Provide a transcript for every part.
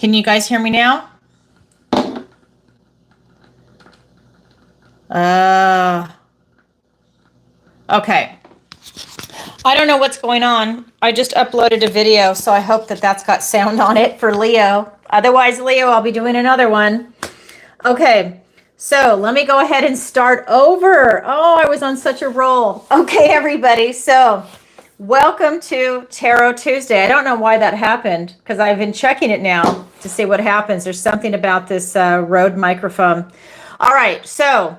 Can you guys hear me now? Okay. I don't know what's going on. I just uploaded a video, so I hope that that's got sound on it for Leo. Otherwise, Leo, I'll be doing another one. Okay, so let me go ahead and start over. Oh, I was on such a roll. Okay, everybody, so welcome to Tarot Tuesday. I don't know why that happened because I've been checking it now to see what happens. There's something about this Rode microphone. All right, so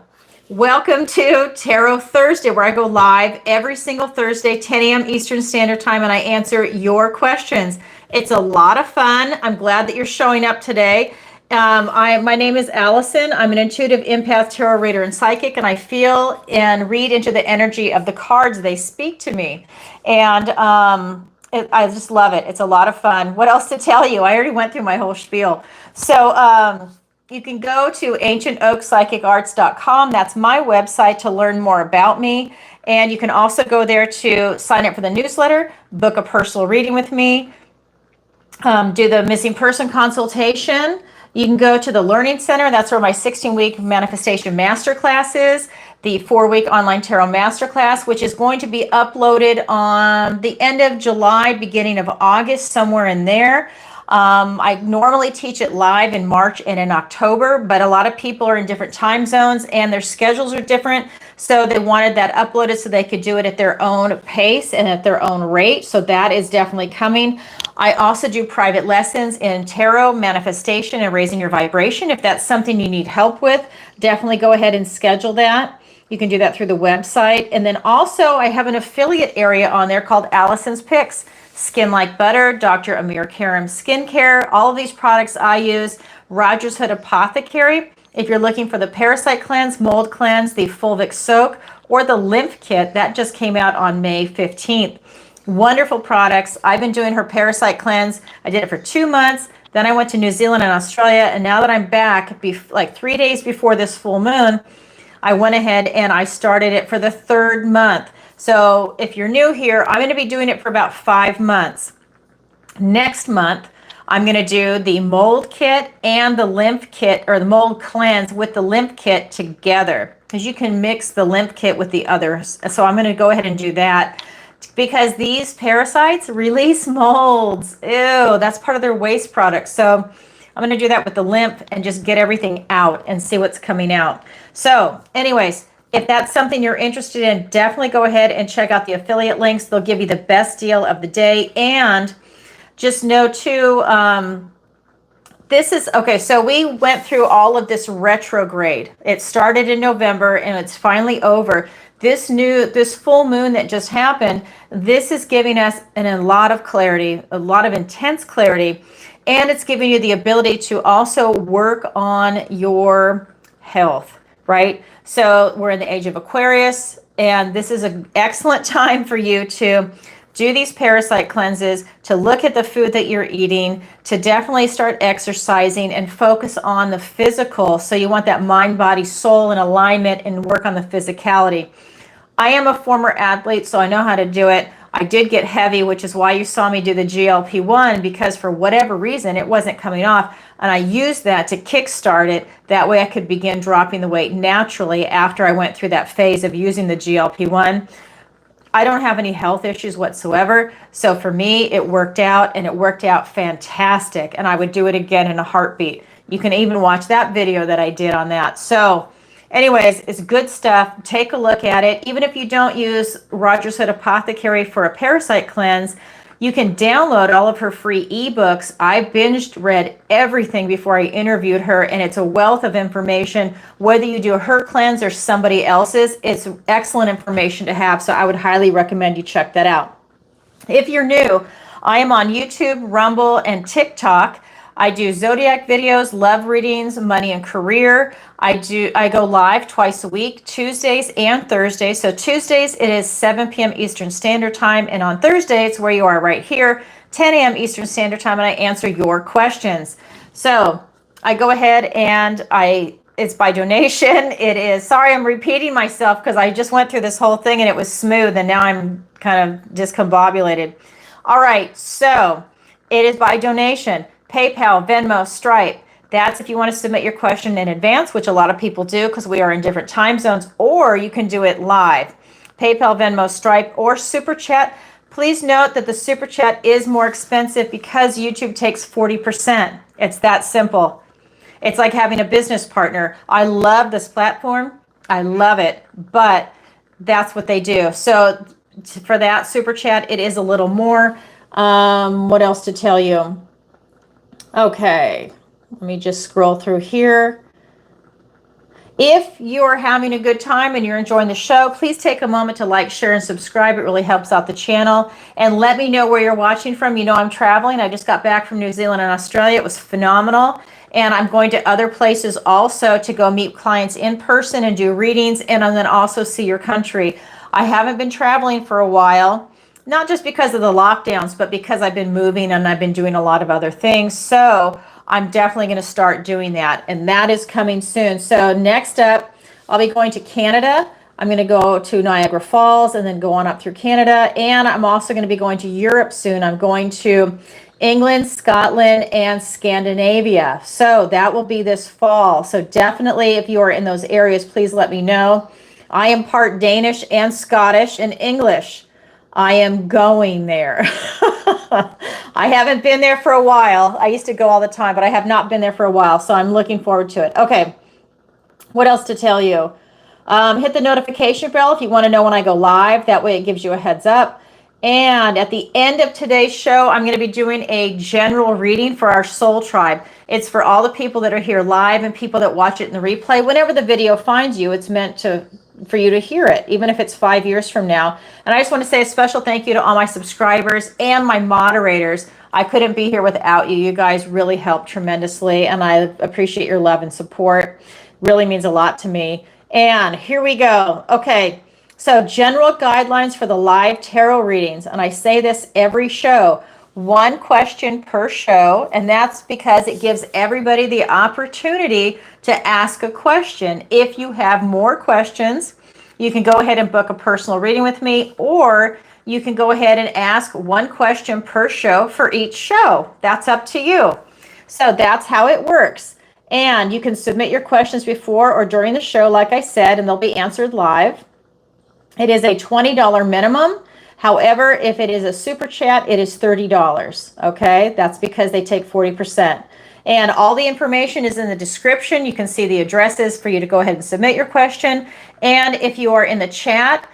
welcome to Tarot Thursday, where I go live every single Thursday, 10 a.m. Eastern Standard Time, and I answer your questions. It's a lot of fun. I'm glad that you're showing up today. My name is Alison. I'm an intuitive empath, tarot reader, and psychic, and I feel and read into the energy of the cards. They speak to me, and I just love it. It's a lot of fun. What else to tell you? I already went through my whole spiel. So you can go to ancientoakpsychicarts.com. That's my website to learn more about me, and you can also go there to sign up for the newsletter, book a personal reading with me, do the missing person consultation. You can go to the Learning Center. That's where my 16-week manifestation masterclass is, the 4-week online tarot masterclass, which is going to be uploaded on the end of July, beginning of August, somewhere in there. I normally teach it live in March and in October, but a lot of people are in different time zones and their schedules are different. So they wanted that uploaded so they could do it at their own pace and at their own rate. So that is definitely coming. I also do private lessons in tarot, manifestation, and raising your vibration. If that's something you need help with, definitely go ahead and schedule that. You can do that through the website. And then also I have an affiliate area on there called Alison's Picks. Skin Like Butter, Dr. Amir Karim Skincare. All of these products I use. Rogers Hood Apothecary. If you're looking for the Parasite Cleanse, Mold Cleanse, the Fulvic Soak, or the Lymph Kit, that just came out on May 15th. Wonderful products. I've been doing her Parasite Cleanse. I did it for 2 months. Then I went to New Zealand and Australia. And now that I'm back, like 3 days before this full moon, I went ahead and I started it for the 3rd month. So if you're new here, I'm going to be doing it for about 5 months. Next month, I'm going to do the mold kit and the lymph kit, or the mold cleanse with the lymph kit together, because you can mix the lymph kit with the others. So I'm going to go ahead and do that, because these parasites release molds. Ew, that's part of their waste product. So I'm going to do that with the lymph and just get everything out and see what's coming out. So anyways, if that's something you're interested in, definitely go ahead and check out the affiliate links. They'll give you the best deal of the day. And just know too, this is, okay, so we went through all of this retrograde. It started in November and it's finally over. This full moon that just happened, this is giving us a lot of clarity, a lot of intense clarity, and it's giving you the ability to also work on your health, right? So we're in the age of Aquarius, and this is an excellent time for you to do these parasite cleanses, to look at the food that you're eating, to definitely start exercising and focus on the physical. So you want that mind, body, soul in alignment and work on the physicality. I am a former athlete, so I know how to do it. I did get heavy, which is why you saw me do the GLP-1, because for whatever reason, it wasn't coming off. And I used that to kickstart it. That way I could begin dropping the weight naturally after I went through that phase of using the GLP-1. I don't have any health issues whatsoever. So for me, it worked out, and it worked out fantastic. And I would do it again in a heartbeat. You can even watch that video that I did on that. So anyways, it's good stuff. Take a look at it. Even if you don't use Rogers Hood Apothecary for a parasite cleanse, you can download all of her free ebooks. I binged read everything before I interviewed her, and it's a wealth of information. Whether you do her cleanse or somebody else's, it's excellent information to have. So I would highly recommend you check that out. If you're new, I am on YouTube, Rumble, and TikTok. I do Zodiac videos, love readings, money and career. I go live twice a week, Tuesdays and Thursdays. So Tuesdays, it is 7 p.m. Eastern Standard Time. And on Thursdays, where you are right here, 10 a.m. Eastern Standard Time, and I answer your questions. So I go ahead and it's by donation. It is, sorry, I'm repeating myself because I just went through this whole thing and it was smooth, and now I'm kind of discombobulated. All right, so it is by donation. PayPal, Venmo, Stripe. That's if you want to submit your question in advance, which a lot of people do because we are in different time zones, or you can do it live. PayPal, Venmo, Stripe, or SuperChat. Please note that the SuperChat is more expensive because YouTube takes 40%. It's that simple. It's like having a business partner. I love this platform. I love it, but that's what they do. So for that SuperChat, it is a little more. What else to tell you? Okay, let me just scroll through here. If you're having a good time and you're enjoying the show, please take a moment to like, share, and subscribe. It really helps out the channel. And let me know where you're watching from. You know I'm traveling. I just got back from New Zealand and Australia. It was phenomenal. And I'm going to other places also to go meet clients in person and do readings, and then also see your country. I haven't been traveling for a while, not just because of the lockdowns, but because I've been moving and I've been doing a lot of other things. So I'm definitely going to start doing that, and that is coming soon. So next up, I'll be going to Canada. I'm going to go to Niagara Falls and then go on up through Canada. And I'm also going to be going to Europe soon. I'm going to England, Scotland, and Scandinavia. So that will be this fall. So definitely, if you are in those areas, please let me know. I am part Danish and Scottish and English. I am going there. I haven't been there for a while. I used to go all the time, but I have not been there for a while. So I'm looking forward to it. Okay. What else to tell you? Hit the notification bell if you want to know when I go live. That way it gives you a heads up. And at the end of today's show, I'm going to be doing a general reading for our soul tribe. It's for all the people that are here live and people that watch it in the replay. Whenever the video finds you, it's meant for you to hear it, even if it's 5 years from now. And I just want to say a special thank you to all my subscribers and my moderators. I couldn't be here without you. You guys really helped tremendously, and I appreciate your love and support. Really means a lot to me. And here we go. Okay. So general guidelines for the live tarot readings, and I say this every show, one question per show, and that's because it gives everybody the opportunity to ask a question. If you have more questions, you can go ahead and book a personal reading with me, or you can go ahead and ask one question per show for each show. That's up to you. So that's how it works. And you can submit your questions before or during the show, like I said, and they'll be answered live. It is a $20 minimum. However, if it is a super chat, it is $30. Okay, that's because they take 40%. And all the information is in the description. You can see the addresses for you to go ahead and submit your question. And if you are in the chat,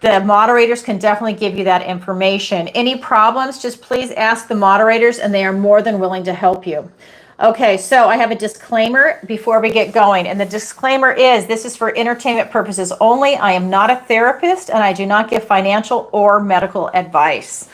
the moderators can definitely give you that information. Any problems, just please ask the moderators, and they are more than willing to help you. Okay, so I have a disclaimer before we get going, and the disclaimer is this is for entertainment purposes only. I am not a therapist, and I do not give financial or medical advice.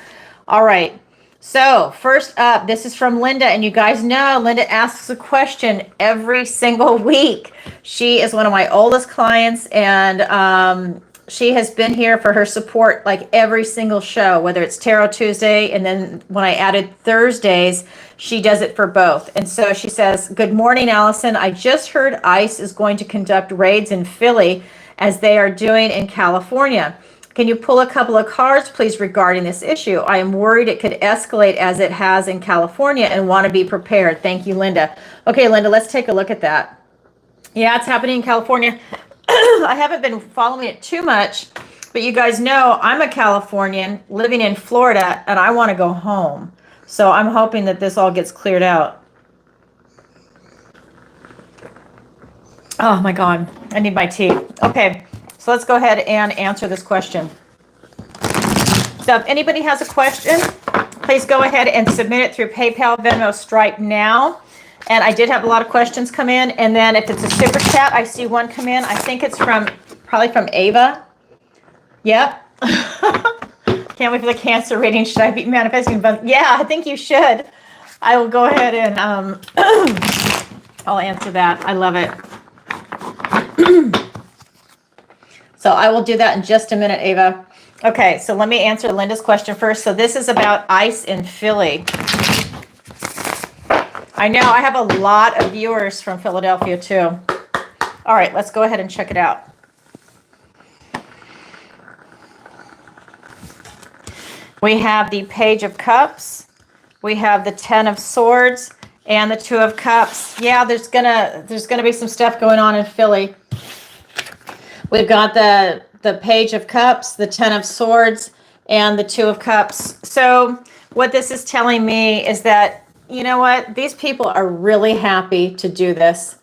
All right, so first up, this is from Linda, and you guys know Linda asks a question every single week. She is one of my oldest clients, and she has been here for her support like every single show, whether it's Tarot Tuesday, and then when I added Thursdays, she does it for both. And so she says, "Good morning, Alison. I just heard ICE is going to conduct raids in Philly as they are doing in California. Can you pull a couple of cards, please, regarding this issue? I am worried it could escalate as it has in California and want to be prepared. Thank you, Linda." Okay, Linda, let's take a look at that. Yeah, it's happening in California. I haven't been following it too much, but you guys know I'm a Californian living in Florida, and I want to go home. So I'm hoping that this all gets cleared out. Oh my God, I need my tea. Okay, so let's go ahead and answer this question. So if anybody has a question, please go ahead and submit it through PayPal, Venmo, Stripe now. And I did have a lot of questions come in. And then if it's a super chat, I see one come in. I think it's probably from Ava. Yep. Can't wait for the Cancer reading. Should I be manifesting? Yeah, I think you should. I will go ahead and I'll answer that. I love it. So I will do that in just a minute, Ava. Okay, so let me answer Linda's question first. So this is about ICE in Philly. I know I have a lot of viewers from Philadelphia too. All right, let's go ahead and check it out. We have the Page of Cups. We have the 10 of Swords, and the Two of Cups. Yeah, there's gonna be some stuff going on in Philly. We've got the Page of Cups, the Ten of Swords, and the Two of Cups. So what this is telling me is that, you know what, these people are really happy to do this.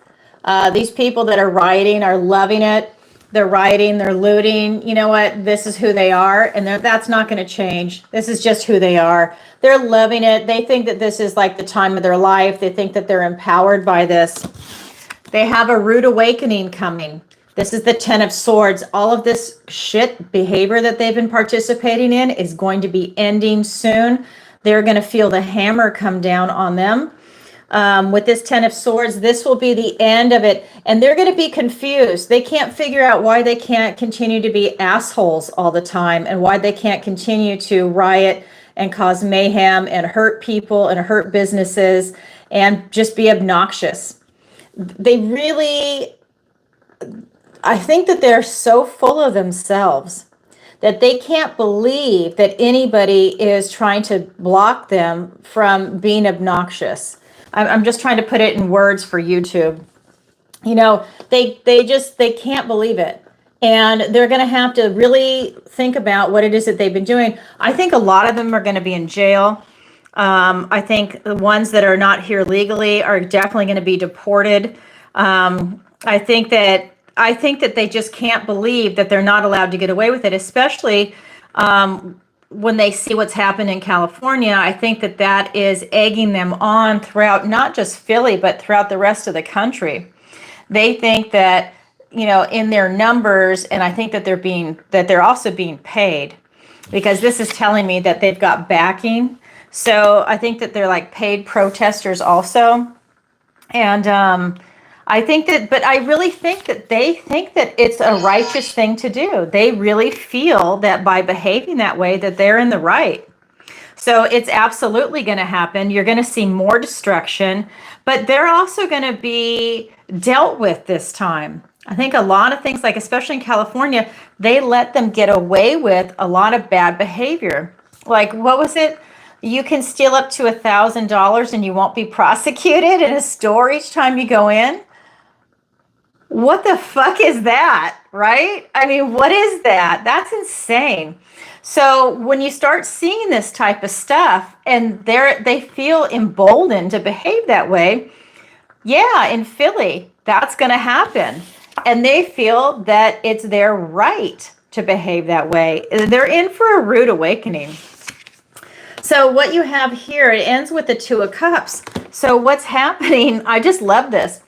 These people that are rioting are loving it. They're rioting, they're looting. You know what? This is who they are, and that's not going to change. This is just who they are. They're loving it. They think that this is like the time of their life. They think that they're empowered by this. They have a rude awakening coming. This is the Ten of Swords. All of this shit behavior that they've been participating in is going to be ending soon. They're going to feel the hammer come down on them. With this Ten of Swords, this will be the end of it. And they're going to be confused. They can't figure out why they can't continue to be assholes all the time and why they can't continue to riot and cause mayhem and hurt people and hurt businesses and just be obnoxious. They really, I think that they're so full of themselves that they can't believe that anybody is trying to block them from being obnoxious. I'm just trying to put it in words for YouTube. You know, they can't believe it. And they're going to have to really think about what it is that they've been doing. I think a lot of them are going to be in jail. I think the ones that are not here legally are definitely going to be deported. I think that they just can't believe that they're not allowed to get away with it, especially when they see what's happened in California. I think that is egging them on throughout not just Philly, but throughout the rest of the country. They think that, you know, in their numbers, and I think that they're also being paid, because this is telling me that they've got backing. So I think that they're like paid protesters also. And I think that, but I really think that they think that it's a righteous thing to do. They really feel that by behaving that way, that they're in the right. So it's absolutely going to happen. You're going to see more destruction, but they're also going to be dealt with this time. I think a lot of things, like especially in California, they let them get away with a lot of bad behavior. Like, what was it? You can steal up to $1,000 and you won't be prosecuted in a store each time you go in. What the fuck is that, right? I mean, what is that? That's insane. So when you start seeing this type of stuff and they feel emboldened to behave that way, yeah, in Philly, that's going to happen. And they feel that it's their right to behave that way. They're in for a rude awakening. So what you have here, it ends with the Two of Cups. So what's happening, I just love this.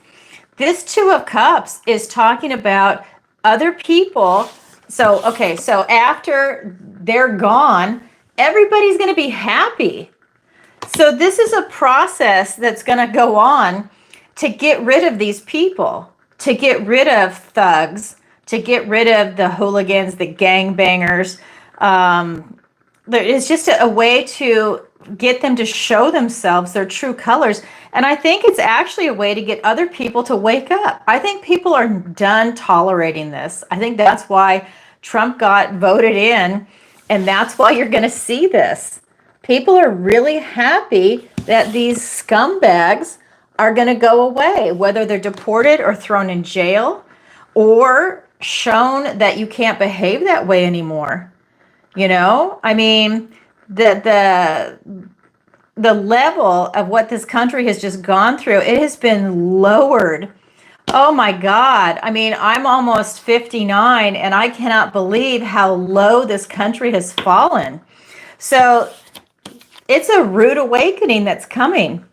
This Two of Cups is talking about other people. So, okay, so after they're gone, everybody's going to be happy. So this is a process that's going to go on to get rid of these people, to get rid of thugs, to get rid of the hooligans, the gangbangers. It's just a way to get them to show themselves their true colors. And I think it's actually a way to get other people to wake up. I think people are done tolerating this. I think that's why Trump got voted in, and that's why you're going to see this. People are really happy that these scumbags are going to go away, whether they're deported or thrown in jail or shown that you can't behave that way anymore. You know, I mean, the level of what this country has just gone through, it has been lowered. Oh my God. I mean, I'm almost 59 and I cannot believe how low this country has fallen. So it's a rude awakening that's coming.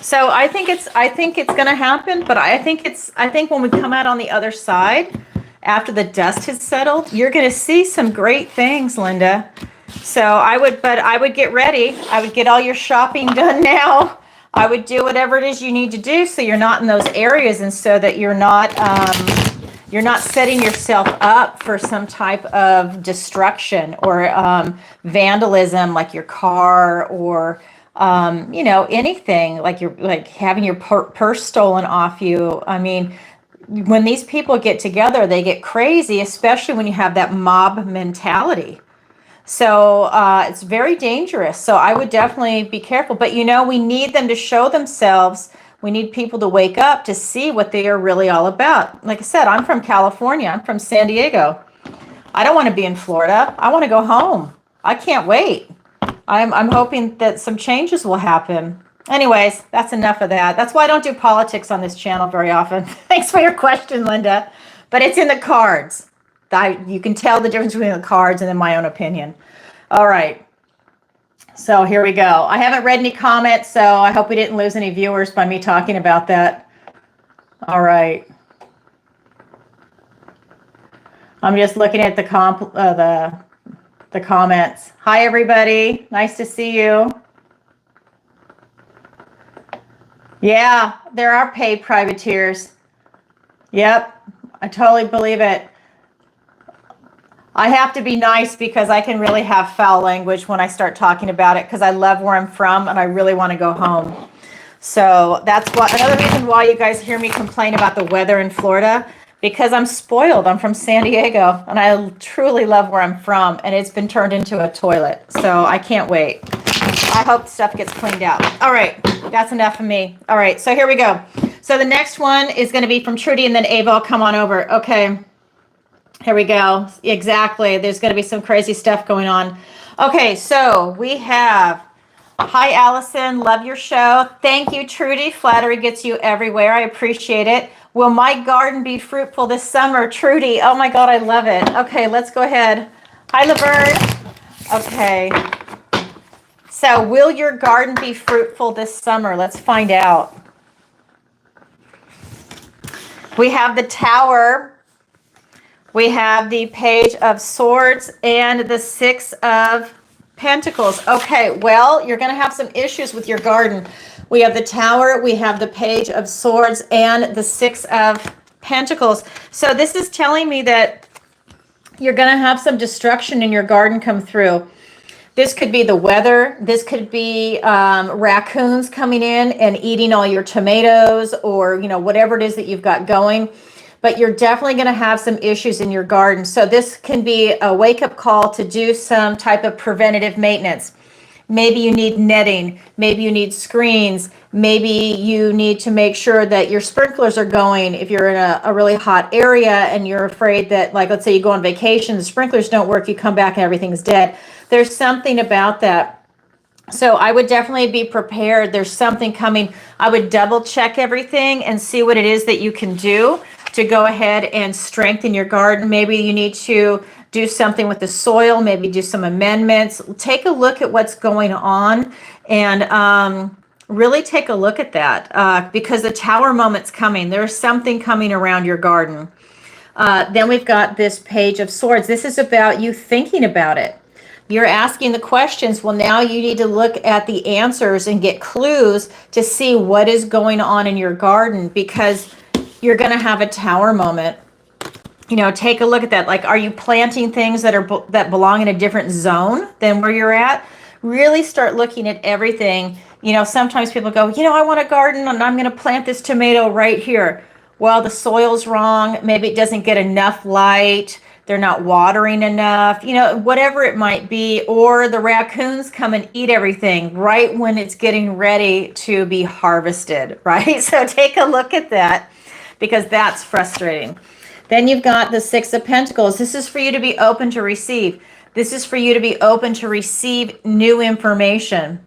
So I think it's going to happen, but I think when we come out on the other side, after the dust has settled, you're going to see some great things, Linda. So I would get ready. I would get all your shopping done now. I would do whatever it is you need to do so you're not in those areas, and so that you're not setting yourself up for some type of destruction or vandalism, like your car or anything, like you're like having your purse stolen off you. I mean, when these people get together, they get crazy, especially when you have that mob mentality. So it's very dangerous. So I would definitely be careful. But you know, we need them to show themselves. We need people to wake up to see what they are really all about. Like I said, I'm from California. I'm from San Diego. I don't want to be in Florida. I want to go home. I can't wait. I'm hoping that some changes will happen. Anyways, that's enough of that. That's why I don't do politics on this channel very often. Thanks for your question, Linda. But it's in the cards. You can tell the difference between the cards and in my own opinion. All right. So here we go. I haven't read any comments, so I hope we didn't lose any viewers by me talking about that. All right. I'm just looking at the comments. Hi, everybody. Nice to see you. Yeah, there are paid privateers. Yep, I totally believe it. I have to be nice because I can really have foul language when I start talking about it because I love where I'm from and I really want to go home. So that's another reason why you guys hear me complain about the weather in Florida, because I'm spoiled. I'm from San Diego and I truly love where I'm from, and it's been turned into a toilet. So I can't wait. I hope stuff gets cleaned out. All right, that's enough of me. All right, so here we go. So the next one is going to be from Trudy, and then Ava will come on over. Okay, here we go. Exactly. There's going to be some crazy stuff going on. Okay, so we have, hi, Alison. Love your show. Thank you, Trudy. Flattery gets you everywhere. I appreciate it. Will my garden be fruitful this summer? Trudy. Oh, my God, I love it. Okay, let's go ahead. Hi, Laverne. Okay. So will your garden be fruitful this summer? Let's find out. We have the Tower. We have the Page of Swords and the Six of Pentacles. Okay, well, you're going to have some issues with your garden. We have the Tower, we have the Page of Swords, and the Six of Pentacles. So this is telling me that you're going to have some destruction in your garden come through. This could be the weather. This could be raccoons coming in and eating all your tomatoes, or, you know, whatever it is that you've got going. But you're definitely going to have some issues in your garden. So this can be a wake-up call to do some type of preventative maintenance. Maybe you need netting. Maybe you need screens. Maybe you need to make sure that your sprinklers are going. If you're in a really hot area and you're afraid that, like, let's say you go on vacation, the sprinklers don't work, you come back and everything's dead. There's something about that. So I would definitely be prepared. There's something coming. I would double check everything and see what it is that you can do to go ahead and strengthen your garden. Maybe you need to do something with the soil, maybe do some amendments. Take a look at what's going on and really take a look at that because the Tower moment's coming. There's something coming around your garden. Then we've got this Page of Swords. This is about you thinking about it. You're asking the questions. Well, now you need to look at the answers and get clues to see what is going on in your garden, because you're going to have a Tower moment. You know, take a look at that. Like, are you planting things that belong in a different zone than where you're at? Really start looking at everything. You know, sometimes people go, you know, I want a garden and I'm going to plant this tomato right here. Well, the soil's wrong. Maybe it doesn't get enough light. They're not watering enough, you know, whatever it might be. Or the raccoons come and eat everything right when it's getting ready to be harvested, right? So take a look at that, because that's frustrating. Then you've got the Six of Pentacles. This is for you to be open to receive. This is for you to be open to receive new information.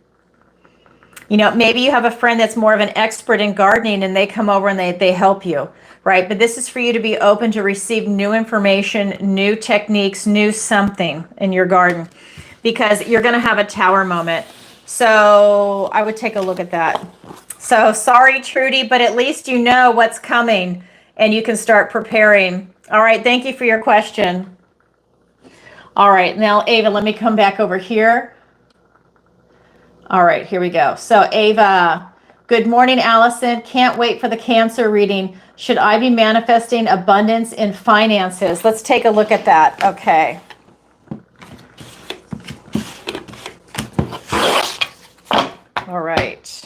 You know, maybe you have a friend that's more of an expert in gardening and they come over and they help you, right? But this is for you to be open to receive new information, new techniques, new something in your garden, because you're going to have a Tower moment. So I would take a look at that. So sorry, Trudy, but at least you know what's coming and you can start preparing. All right, thank you for your question. All right, now, Ava, let me come back over here. All right, here we go. So Ava, good morning, Alison. Can't wait for the Cancer reading. Should I be manifesting abundance in finances? Let's take a look at that. Okay. All right.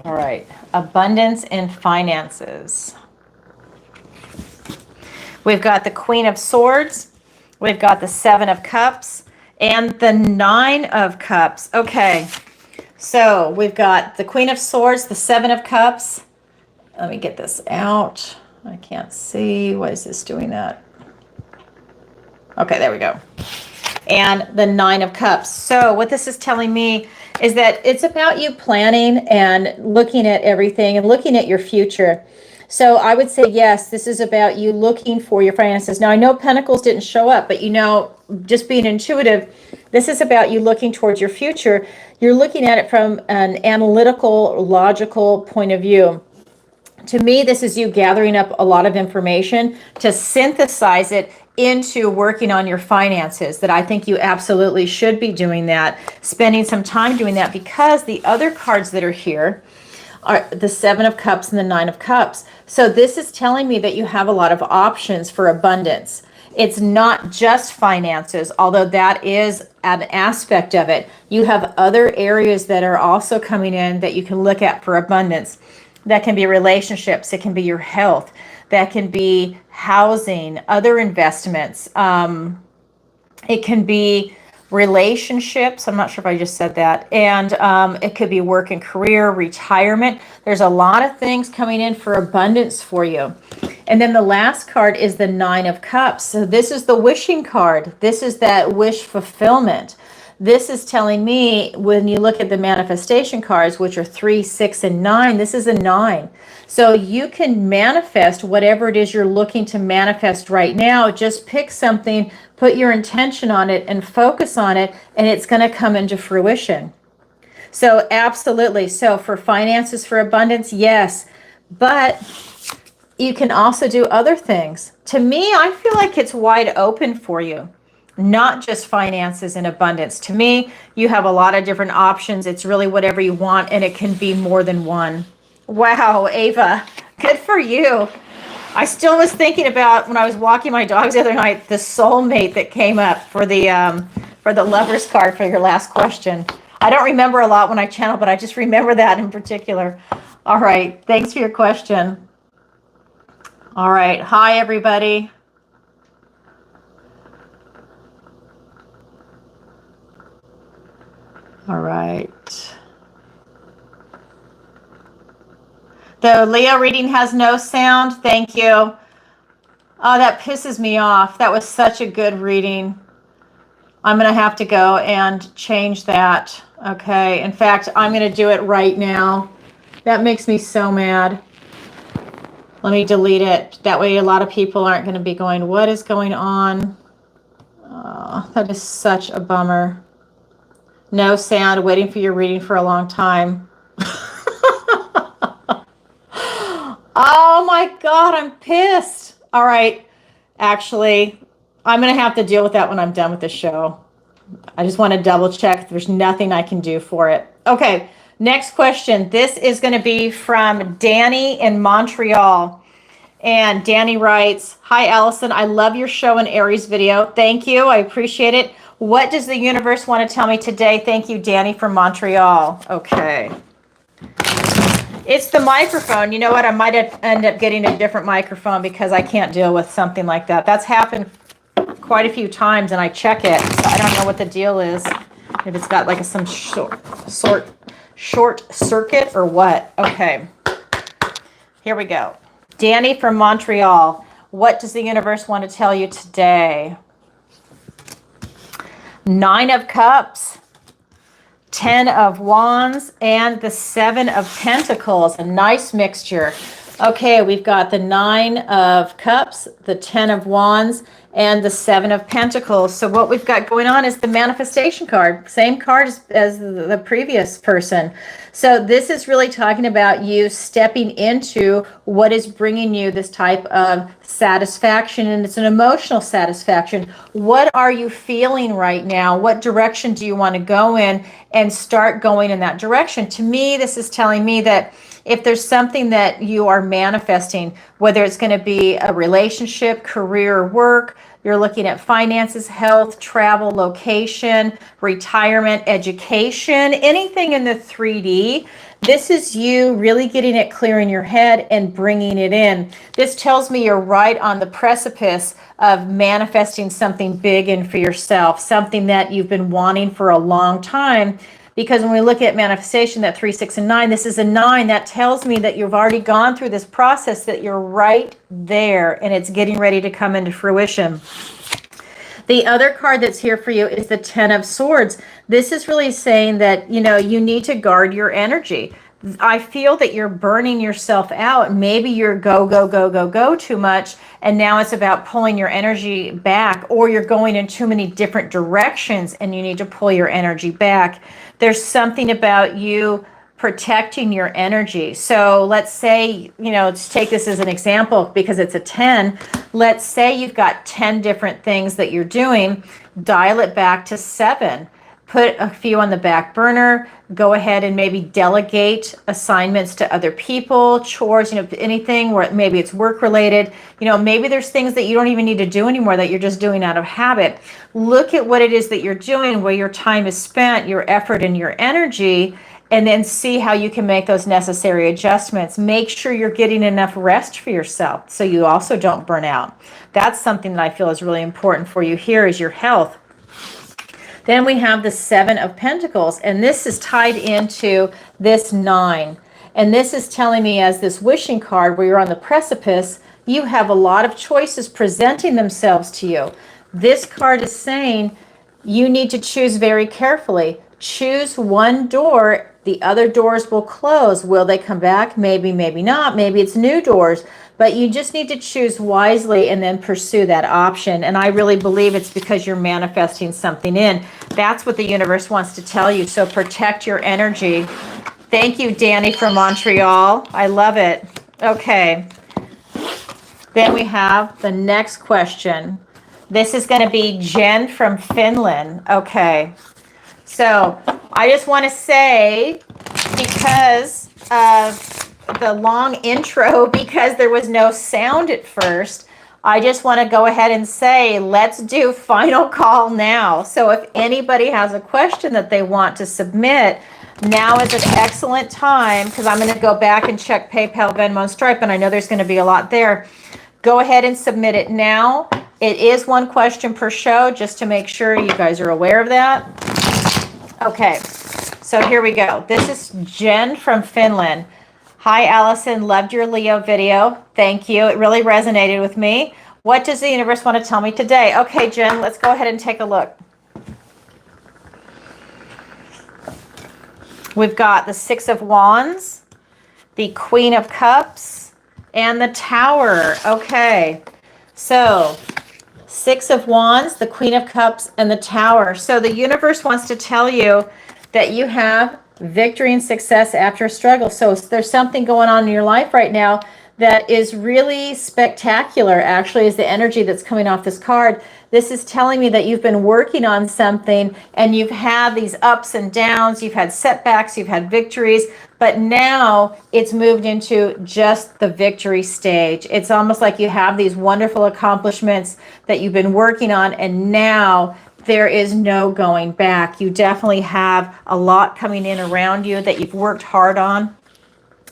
All right, abundance and finances. We've got the Queen of Swords, we've got the Seven of Cups, and the Nine of Cups. Okay, so we've got the Queen of Swords, the Seven of Cups. Let me get this out. I can't see. Why is this doing that? Okay, there we go. And the Nine of Cups. So what this is telling me is that it's about you planning and looking at everything and looking at your future. So I would say, yes, this is about you looking for your finances. Now, I know Pentacles didn't show up, but you know, just being intuitive, this is about you looking towards your future. You're looking at it from an analytical, logical point of view. To me, this is you gathering up a lot of information to synthesize it into working on your finances. That I think you absolutely should be doing that, spending some time doing that, because the other cards that are here are the Seven of Cups and the Nine of Cups. So this is telling me that you have a lot of options for abundance. It's not just finances, although that is an aspect of it. You have other areas that are also coming in that you can look at for abundance. That can be relationships, it can be your health, that can be housing, other investments. It can be relationships. I'm not sure if I just said that. And it could be work and career, retirement. There's a lot of things coming in for abundance for you. And then the last card is the Nine of Cups. So this is the wishing card. This is that wish fulfillment. This is telling me, when you look at the manifestation cards, which are 3, 6, and 9, this is a 9. So you can manifest whatever it is you're looking to manifest right now. Just pick something, put your intention on it, and focus on it, and it's going to come into fruition. So absolutely. So for finances, for abundance, yes. But you can also do other things. To me, I feel like it's wide open for you. Not just finances and abundance. To me, you have a lot of different options. It's really whatever you want, and it can be more than one. Wow, Ava, good for you. I still was thinking about, when I was walking my dogs the other night, the soulmate that came up for the lover's card for your last question. I don't remember a lot when I channel, but I just remember that in particular. All right, thanks for your question. All right, hi everybody. All right. The Leo reading has no sound. Thank you. Oh, that pisses me off. That was such a good reading. I'm going to have to go and change that. Okay. In fact, I'm going to do it right now. That makes me so mad. Let me delete it. That way a lot of people aren't going to be going, what is going on? Oh, that is such a bummer. No sound, waiting for your reading for a long time. Oh my God, I'm pissed. All right. Actually, I'm going to have to deal with that when I'm done with the show. I just want to double check. There's nothing I can do for it. Okay. Next question. This is going to be from Danny in Montreal. And Danny writes, hi, Alison. I love your show and Aries video. Thank you. I appreciate it. What does the universe want to tell me today? Thank you, Danny from Montreal. Okay. It's the microphone. You know what? I might end up getting a different microphone because I can't deal with something like that. That's happened quite a few times, and I check it. So I don't know what the deal is. If it's got like some short circuit or what. Okay. Here we go. Danny from Montreal. What does the universe want to tell you today? Nine of Cups, 10 of Wands, and the 7 of Pentacles. A nice mixture. Okay, we've got the 9 of Cups, the 10 of Wands, and the 7 of Pentacles. So what we've got going on is the manifestation card. Same card as the previous person. So this is really talking about you stepping into what is bringing you this type of satisfaction, and it's an emotional satisfaction. What are you feeling right now? What direction do you want to go in, and start going in that direction? To me, this is telling me that if there's something that you are manifesting, whether it's going to be a relationship, career, work, you're looking at finances, health, travel, location, retirement, education, anything in the 3D, This is you really getting it clear in your head and bringing it in. This tells me you're right on the precipice of manifesting something big in for yourself, something that you've been wanting for a long time. Because when we look at manifestation, that 3, 6, and 9, this is a 9. That tells me that you've already gone through this process, that you're right there and it's getting ready to come into fruition. The other card that's here for you is the 10 of Swords. This is really saying that, you need to guard your energy. I feel that you're burning yourself out. Maybe you're go too much, and now it's about pulling your energy back, or you're going in too many different directions and you need to pull your energy back. There's something about you protecting your energy. So let's say, let's take this as an example because it's a 10. Let's say you've got 10 different things that you're doing. Dial it back to 7. Put a few on the back burner. Go ahead and maybe delegate assignments to other people, chores, anything where maybe it's work related. Maybe there's things that you don't even need to do anymore that you're just doing out of habit. Look at what it is that you're doing, where your time is spent, your effort and your energy, and then see how you can make those necessary adjustments. Make sure you're getting enough rest for yourself so you also don't burn out. That's something that I feel is really important for you here, is your health. Then we have the 7 of Pentacles, and this is tied into this 9. And this is telling me, as this wishing card where you're on the precipice, you have a lot of choices presenting themselves to you. This card is saying you need to choose very carefully. Choose one door. The other doors will close. Will they come back? Maybe, maybe not. Maybe it's new doors. But you just need to choose wisely and then pursue that option. And I really believe it's because you're manifesting something in. That's what the universe wants to tell you. So protect your energy. Thank you, Danny from Montreal. I love it. Okay. Then we have the next question. This is going to be Jen from Finland. Okay. So I just want to say, because of the long intro, because there was no sound at first, I just want to go ahead and say, let's do final call now. So if anybody has a question that they want to submit, now is an excellent time, because I'm going to go back and check PayPal, Venmo, and Stripe, and I know there's going to be a lot there. Go ahead and submit it now. It is one question per show, just to make sure you guys are aware of that. Okay, so here we go. This is Jen from Finland. Hi, Alison. Loved your Leo video. Thank you. It really resonated with me. What does the universe want to tell me today? Okay, Jen, let's go ahead and take a look. We've got the 6 of Wands, the Queen of Cups, and the Tower. Okay, so 6 of Wands, the Queen of Cups, and the Tower. So the universe wants to tell you that you have victory and success after a struggle. So there's something going on in your life right now that is really spectacular, actually, is the energy that's coming off this card. This is telling me that you've been working on something and you've had these ups and downs, you've had setbacks, you've had victories, but now it's moved into just the victory stage. It's almost like you have these wonderful accomplishments that you've been working on, and now there is no going back. You definitely have a lot coming in around you that you've worked hard on.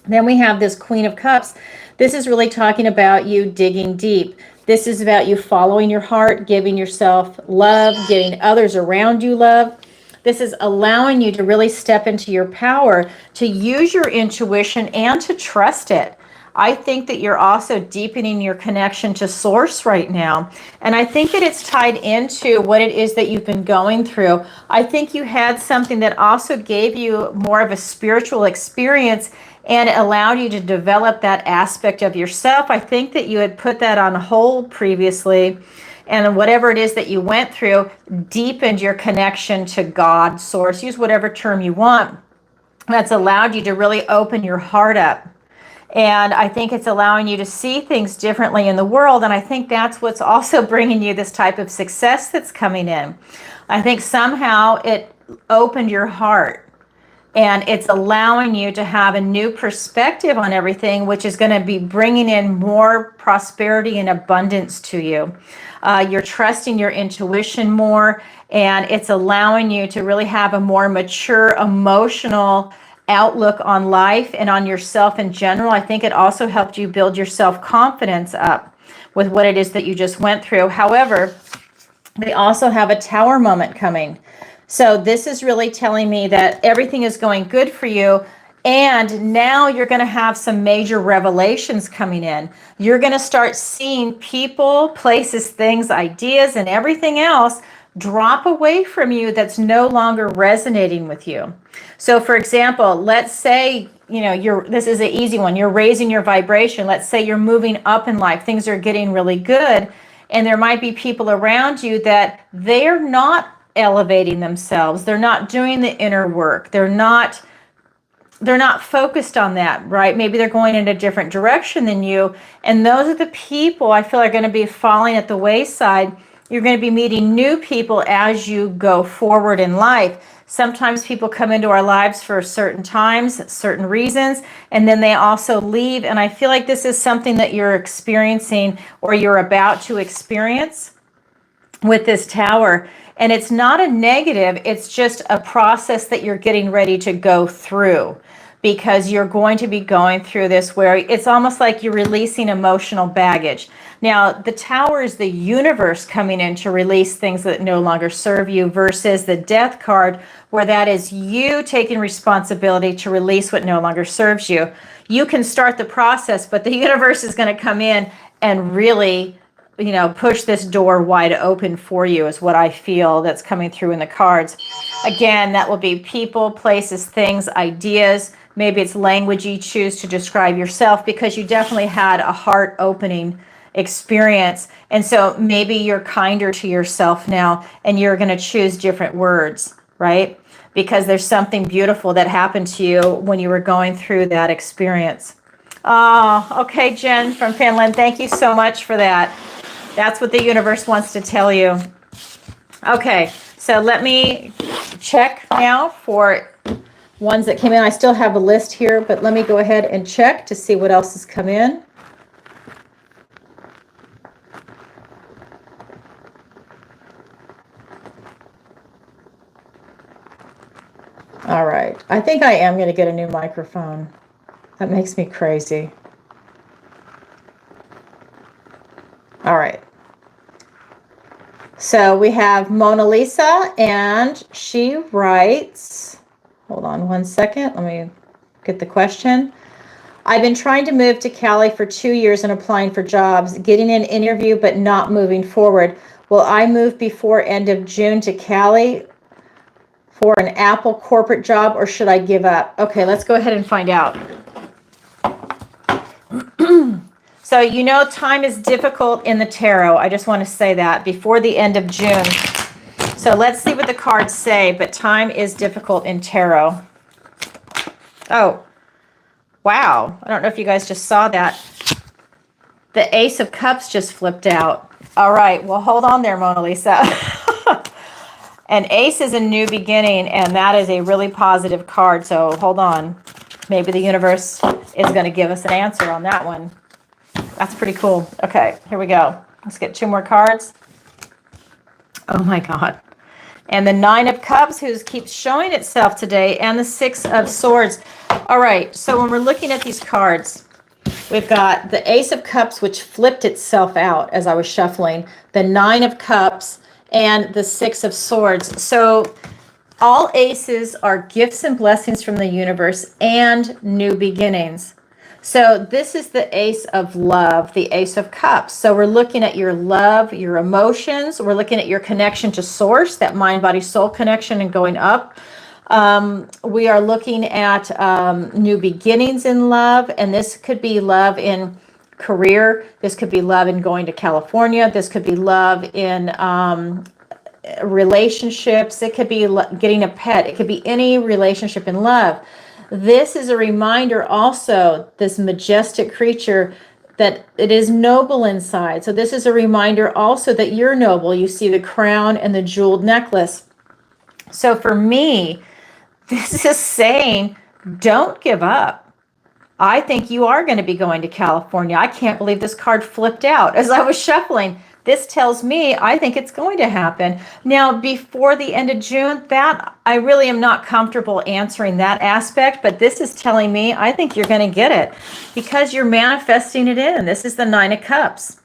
Then we have this Queen of Cups. This is really talking about you digging deep. This is about you following your heart, giving yourself love, giving others around you love. This is allowing you to really step into your power, to use your intuition and to trust it. I think that you're also deepening your connection to Source right now. And I think that it's tied into what it is that you've been going through. I think you had something that also gave you more of a spiritual experience and allowed you to develop that aspect of yourself. I think that you had put that on hold previously, and whatever it is that you went through deepened your connection to God, Source, use whatever term you want. That's allowed you to really open your heart up. And I think it's allowing you to see things differently in the world. And I think that's what's also bringing you this type of success that's coming in. I think somehow it opened your heart. And it's allowing you to have a new perspective on everything, which is going to be bringing in more prosperity and abundance to you. You're trusting your intuition more, and it's allowing you to really have a more mature emotional outlook on life and on yourself in general. I think it also helped you build your self-confidence up with what it is that you just went through. However, they also have a tower moment coming. So this is really telling me that everything is going good for you. And now you're going to have some major revelations coming in. You're going to start seeing people, places, things, ideas, and everything else drop away from you that's no longer resonating with you. So for example, let's say, this is an easy one. You're raising your vibration. Let's say you're moving up in life. Things are getting really good. And there might be people around you that they're not elevating themselves. They're not doing the inner work. They're not focused on that, right? Maybe they're going in a different direction than you. And those are the people I feel are going to be falling at the wayside. You're going to be meeting new people as you go forward in life. Sometimes people come into our lives for certain times, certain reasons, and then they also leave. And I feel like this is something that you're experiencing or you're about to experience with this tower. And it's not a negative, it's just a process that you're getting ready to go through, because you're going to be going through this where it's almost like you're releasing emotional baggage. Now, the tower is the universe coming in to release things that no longer serve you, versus the death card, where that is you taking responsibility to release what no longer serves you. You can start the process, but the universe is going to come in and really push this door wide open for you, is what I feel that's coming through in the cards. Again, that will be people, places, things, ideas. Maybe it's language you choose to describe yourself, because you definitely had a heart opening experience. And so maybe you're kinder to yourself now, and you're going to choose different words, right? Because there's something beautiful that happened to you when you were going through that experience. Oh, okay, Jen from Finland. Thank you so much for that. That's what the universe wants to tell you. Okay, so let me check now for ones that came in. I still have a list here, but let me go ahead and check to see what else has come in. All right, I think I am going to get a new microphone. That makes me crazy. All right. So we have Mona Lisa, and she writes, hold on one second, let me get the question. I've been trying to move to Cali for 2 years and applying for jobs, getting an interview, but not moving forward. Will I move before end of June to Cali for an Apple corporate job, or should I give up? Okay, let's go ahead and find out. So, time is difficult in the tarot. I just want to say that before the end of June. So let's see what the cards say, but time is difficult in tarot. Oh, wow. I don't know if you guys just saw that. The Ace of Cups just flipped out. All right, well, hold on there, Mona Lisa. An ace is a new beginning, and that is a really positive card. So hold on. Maybe the universe is going to give us an answer on that one. That's pretty cool. Okay, here we go. Let's get 2 more cards. Oh my God. And the 9 of Cups, who keeps showing itself today, and the 6 of Swords. All right, so when we're looking at these cards, we've got the Ace of Cups, which flipped itself out as I was shuffling, the 9 of Cups, and the 6 of Swords. So all aces are gifts and blessings from the universe and new beginnings. So this is the Ace of Love, the Ace of Cups. So we're looking at your love, your emotions. We're looking at your connection to source, that mind, body, soul connection, and going up. We are looking at new beginnings in love, and this could be love in career. This could be love in going to California. This could be love in relationships. It could be getting a pet. It could be any relationship in love. This is a reminder also, this majestic creature, that it is noble inside. So this is a reminder also that you're noble. You see the crown and the jeweled necklace. So for me, this is saying, don't give up. I think you are going to be going to California. I can't believe this card flipped out as I was shuffling. This tells me I think it's going to happen. Now, before the end of June, that I really am not comfortable answering that aspect, but this is telling me I think you're going to get it because you're manifesting it in. This is the Nine of Cups.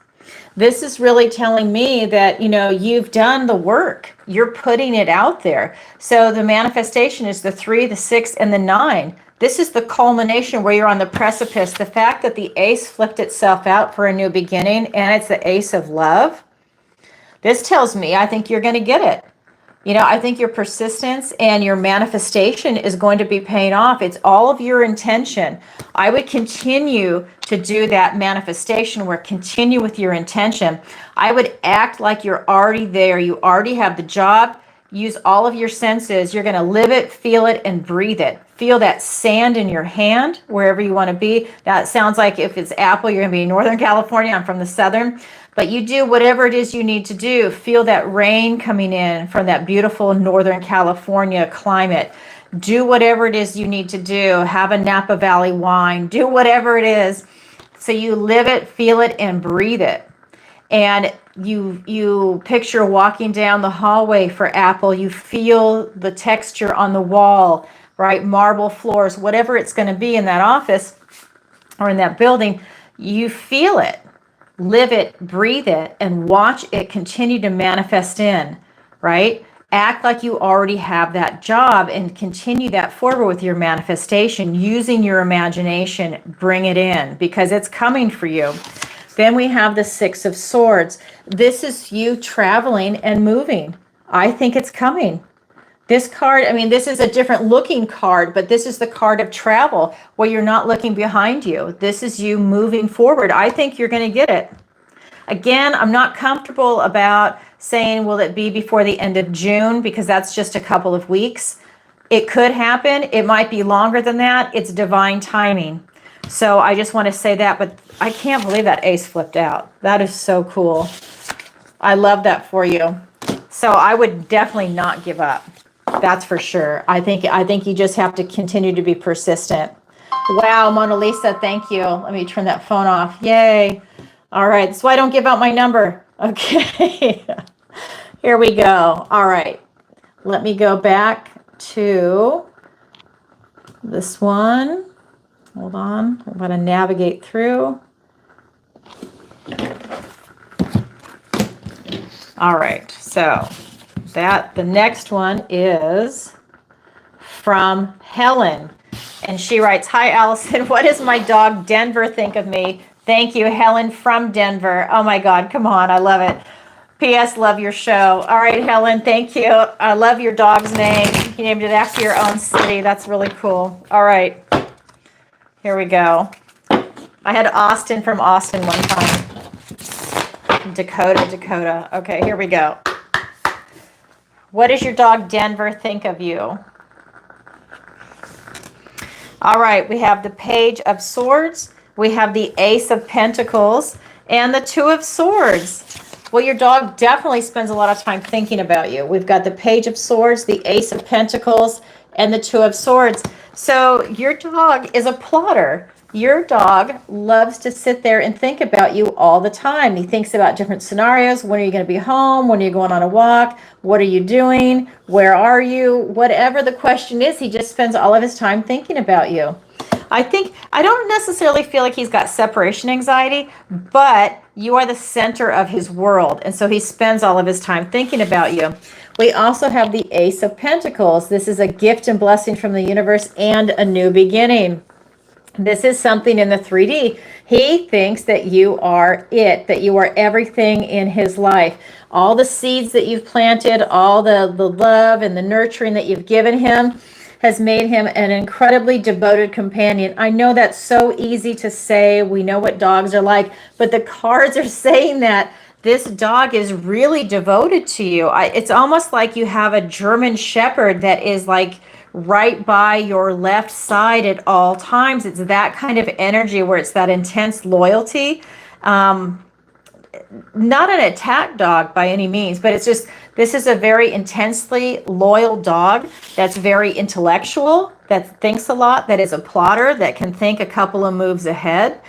This is really telling me that, you've done the work. You're putting it out there. So the manifestation is the 3, the 6, and the 9. This is the culmination where you're on the precipice. The fact that the ace flipped itself out for a new beginning, and it's the ace of love. This tells me I think you're going to get it. I think your persistence and your manifestation is going to be paying off. It's all of your intention. I would continue to do that manifestation work. Continue with your intention. I would act like you're already there. You already have the job. Use all of your senses. You're going to live it, feel it, and breathe it. Feel that sand in your hand wherever you want to be. That sounds like if it's Apple, you're going to be in Northern California. I'm from the Southern. But you do whatever it is you need to do. Feel that rain coming in from that beautiful Northern California climate. Do whatever it is you need to do. Have a Napa Valley wine. Do whatever it is. So you live it, feel it, and breathe it. And you picture walking down the hallway for Apple. You feel the texture on the wall, right? Marble floors, whatever it's going to be in that office or in that building. You feel it. Live it, breathe it, and watch it continue to manifest in, right? Act like you already have that job and continue that forward with your manifestation, using your imagination. Bring it in because it's coming for you. Then we have the 6 of Swords. This is you traveling and moving. I think it's coming. This card, this is a different looking card, but this is the card of travel where you're not looking behind you. This is you moving forward. I think you're going to get it. Again, I'm not comfortable about saying, will it be before the end of June? Because that's just a couple of weeks. It could happen. It might be longer than that. It's divine timing. So I just want to say that, but I can't believe that ace flipped out. That is so cool. I love that for you. So I would definitely not give up. That's for sure. I think you just have to continue to be persistent. Wow, Mona Lisa, thank you. Let me turn that phone off. Yay. All right, so I don't give out my number. Okay. Here we go. All right. Let me go back to this one. Hold on. I'm going to navigate through. All right. So the next one is from Helen. And she writes, "Hi, Alison. What does my dog Denver think of me?" Thank you, Helen from Denver. Oh my God, come on. I love it. P.S. Love your show. All right, Helen, thank you. I love your dog's name. You named it after your own city. That's really cool. All right. Here we go. I had Austin from Austin one time. Dakota. Okay, here we go. What does your dog Denver think of you? All right, we have the Page of Swords. We have the Ace of Pentacles and the 2 of Swords. Well, your dog definitely spends a lot of time thinking about you. We've got the Page of Swords, the Ace of Pentacles, and the 2 of Swords. So your dog is a plotter. Your dog loves to sit there and think about you all the time. He thinks about different scenarios. When are you going to be home? When are you going on a walk? What are you doing? Where are you? Whatever the question is, he just spends all of his time thinking about you. I don't necessarily feel like he's got separation anxiety, but you are the center of his world. And so he spends all of his time thinking about you. We also have the Ace of Pentacles. This is a gift and blessing from the universe and a new beginning. This is something in the 3D. He thinks that you are it, that you are everything in his life. All the seeds that you've planted, all the love and the nurturing that you've given him has made him an incredibly devoted companion. I know that's so easy to say. We know what dogs are like, but the cards are saying that this dog is really devoted to you. It's almost like you have a German Shepherd that is like right by your left side at all times. It's that kind of energy where it's that intense loyalty. Not an attack dog by any means, but it's just, this is a very intensely loyal dog that's very intellectual, that thinks a lot, that is a plotter, that can think a couple of moves ahead.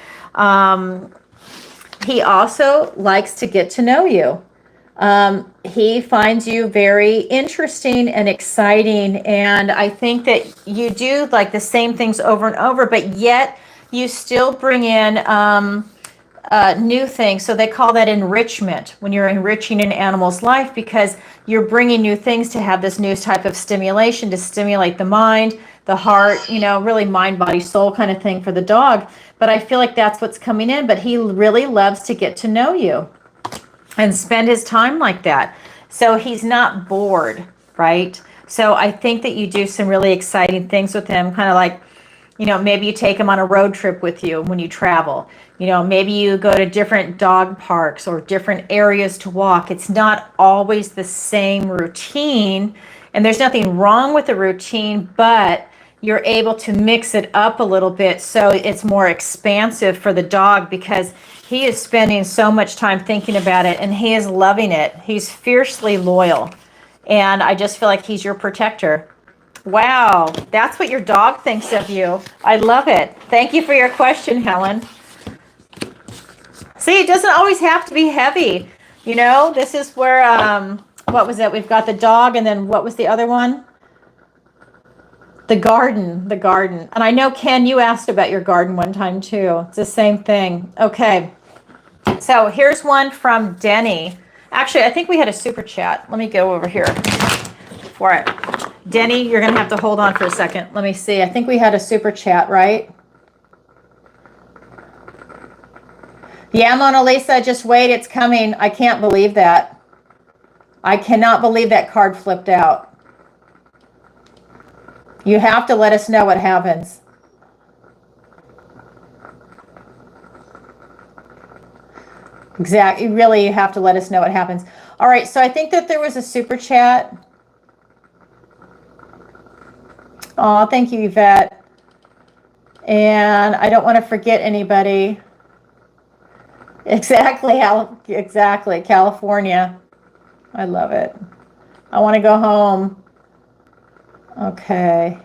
he also likes to get to know you. He finds you very interesting and exciting, and I think that you do like the same things over and over, but yet you still bring in new things. So they call that enrichment, when you're enriching an animal's life, because you're bringing new things to have this new type of stimulation to stimulate the mind, the heart, you know, really mind, body, soul kind of thing for the dog. But I feel like that's what's coming in, but he really loves to get to know you and spend his time like that. So he's not bored, right? So I think that you do some really exciting things with him, kind of like, you know, maybe you take him on a road trip with you when you travel. You know, maybe you go to different dog parks or different areas to walk. It's not always the same routine, and there's nothing wrong with the routine, but you're able to mix it up a little bit so it's more expansive for the dog, because he is spending so much time thinking about it and he is loving it. He's fiercely loyal, and I just feel like he's your protector. Wow, that's what your dog thinks of you. I love it. Thank you for your question, Helen. See, it doesn't always have to be heavy. You know, this is where, what was it? We've got the dog, and then what was the other one? The garden. And I know, Ken, you asked about your garden one time too. It's the same thing. Okay, so here's one from Denny. Actually, I think we had a super chat. Let me go over here for it. Denny, you're going to have to hold on for a second. Let me see. I think we had a super chat, right? Yeah, Mona Lisa, just wait. It's coming. I can't believe that. I cannot believe that card flipped out. You have to let us know what happens. Exactly. Really, you have to let us know what happens. All right. So I think that there was a super chat. Oh, thank you, Yvette. And I don't want to forget anybody. Exactly, California. I love it. I want to go home. Okay.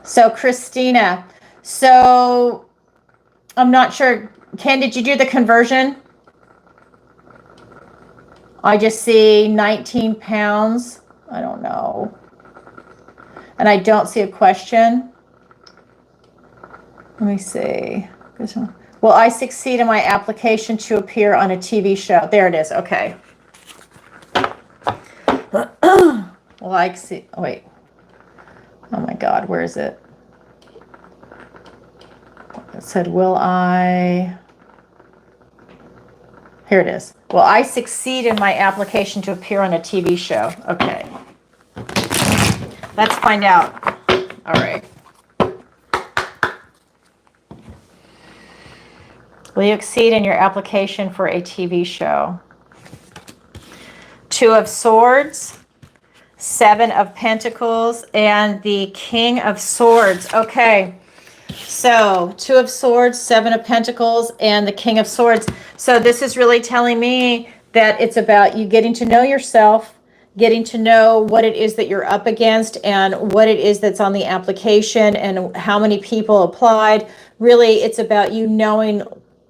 So Christina. So I'm not sure. Ken, did you do the conversion? I just see 19 pounds. I don't know. And I don't see a question. Let me see. Will I succeed in my application to appear on a TV show? There it is. Okay. Will I see? Oh, wait. Oh my God. Where is it? It said, will I? Here it is. Will I succeed in my application to appear on a TV show? Okay. Let's find out. All right. Will you exceed in your application for a TV show? 2 of Swords, 7 of Pentacles, and the King of Swords. Okay. So 2 of Swords, 7 of Pentacles, and the King of Swords. So this is really telling me that it's about you getting to know yourself, getting to know what it is that you're up against and what it is that's on the application and how many people applied. Really, it's about you knowing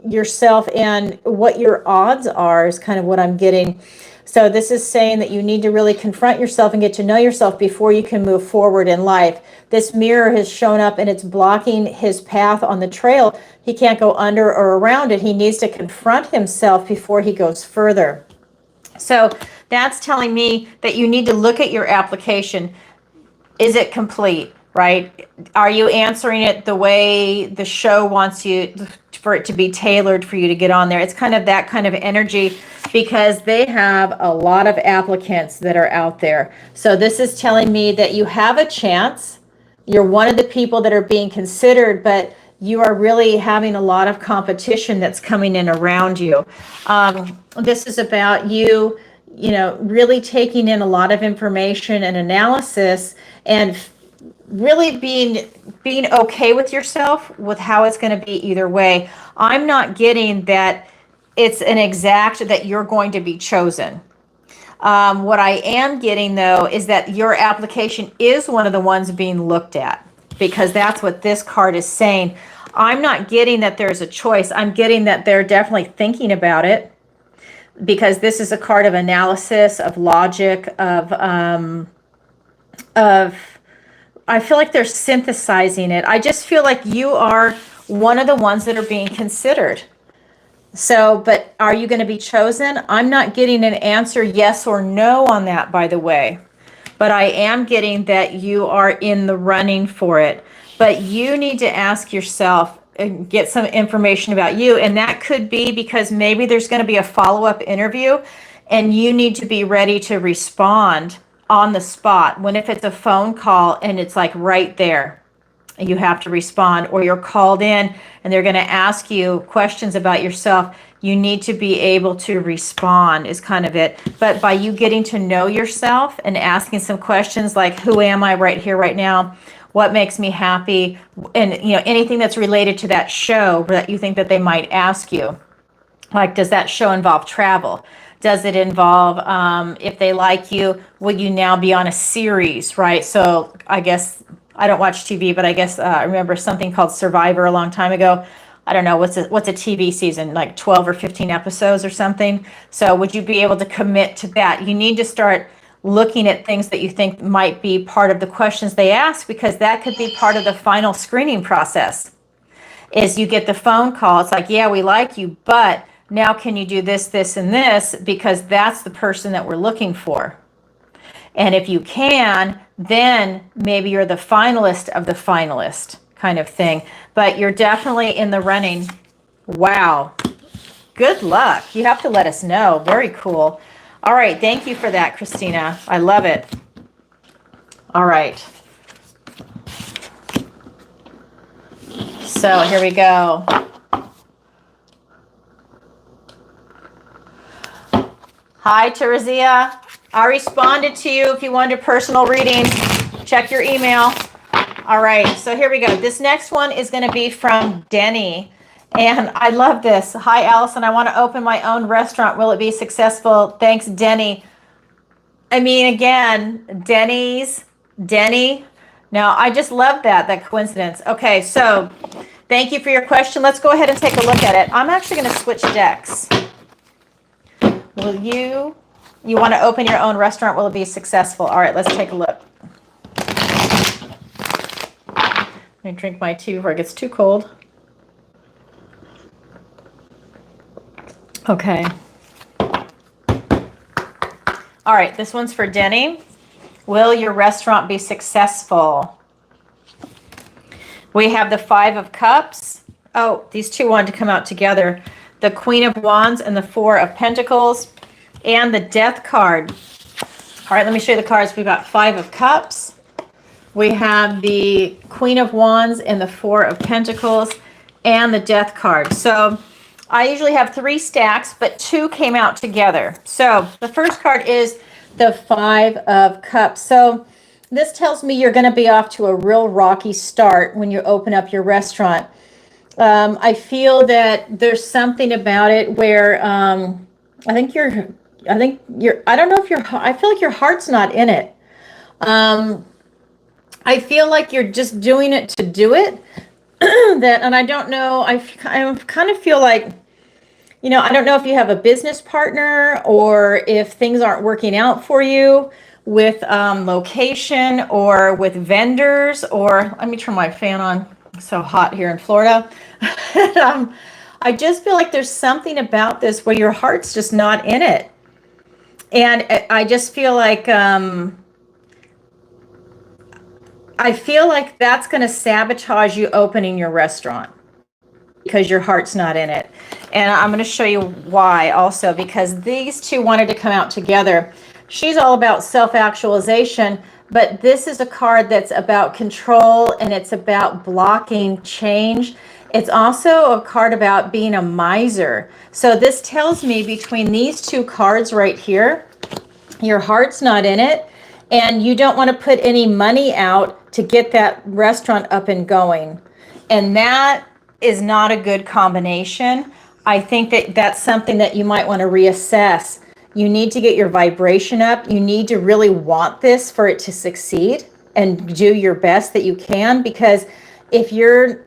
yourself and what your odds are is kind of what I'm getting. So this is saying that you need to really confront yourself and get to know yourself before you can move forward in life. This mirror has shown up and it's blocking his path on the trail. He can't go under or around it. He needs to confront himself before he goes further. So that's telling me that you need to look at your application. Is it complete, right? Are you answering it the way the show wants you for it to be tailored for you to get on there? It's kind of that kind of energy because they have a lot of applicants that are out there. So this is telling me that you have a chance. You're one of the people that are being considered, but you are really having a lot of competition that's coming in around you. This is about you, really taking in a lot of information and analysis and really being okay with yourself with how it's going to be either way. I'm not getting that it's an exact that you're going to be chosen. What I am getting though is that your application is one of the ones being looked at, because that's what this card is saying. I'm not getting that there's a choice. I'm getting that they're definitely thinking about it, because this is a card of analysis, of logic, of I feel like they're synthesizing it. I just feel like you are one of the ones that are being considered. So, but are you going to be chosen? I'm not getting an answer yes or no on that, by the way. But I am getting that you are in the running for it. But you need to ask yourself and get some information about you. And that could be because maybe there's going to be a follow-up interview and you need to be ready to respond on the spot. When if it's a phone call and it's like right there, you have to respond, or you're called in and they're going to ask you questions about yourself, you need to be able to respond is kind of it. But by you getting to know yourself and asking some questions like, who am I right here, right now? What makes me happy? And anything that's related to that show that you think that they might ask you. Like, does that show involve travel? Does it involve, if they like you, will you now be on a series, right? So I guess, I don't watch TV, but I guess I remember something called Survivor a long time ago. I don't know, what's a TV season, like 12 or 15 episodes or something. So would you be able to commit to that? You need to start looking at things that you think might be part of the questions they ask, because that could be part of the final screening process. Is you get the phone call, it's like, yeah, we like you, but now can you do this, this, and this, because that's the person that we're looking for. And if you can, then maybe you're the finalist of the finalist kind of thing. But you're definitely in the running. Wow. Good luck. You have to let us know. Very cool. All right. Thank you for that, Christina. I love it. All right. So here we go. Hi, Teresia. I responded to you. If you wanted a personal reading, check your email. All right, so here we go. This next one is going to be from Denny. And I love this. Hi, Alison. I want to open my own restaurant. Will it be successful? Thanks, Denny. I mean, again, Denny. Now, I just love that coincidence. Okay, so thank you for your question. Let's go ahead and take a look at it. I'm actually going to switch decks. Will you want to open your own restaurant? Will it be successful? All right, let's take a look. Let me drink my tea before it gets too cold. Okay. All right, this one's for Denny. Will your restaurant be successful? We have the 5 of Cups. Oh, these two wanted to come out together. The Queen of Wands and the 4 of Pentacles and the Death card. All right, let me show you the cards. We've got 5 of Cups. We have the Queen of Wands and the 4 of Pentacles and the Death card. So I usually have 3 stacks, but 2 came out together. So the first card is the 5 of Cups. So this tells me you're going to be off to a real rocky start when you open up your restaurant. I feel that there's something about it where I feel like your heart's not in it. I feel like you're just doing it to do it. And I don't know, I kind of feel like, I don't know if you have a business partner or if things aren't working out for you with location or with vendors, or let me turn my fan on. It's so hot here in Florida. I just feel like there's something about this where your heart's just not in it. And I just feel like, that's going to sabotage you opening your restaurant because your heart's not in it. And I'm going to show you why also, because these two wanted to come out together. She's all about self-actualization, but this is a card that's about control and it's about blocking change. It's also a card about being a miser. So this tells me between these 2 cards right here, your heart's not in it and you don't want to put any money out to get that restaurant up and going. And that is not a good combination. I think that that's something that you might want to reassess. You need to get your vibration up. You need to really want this for it to succeed and do your best that you can, because if you're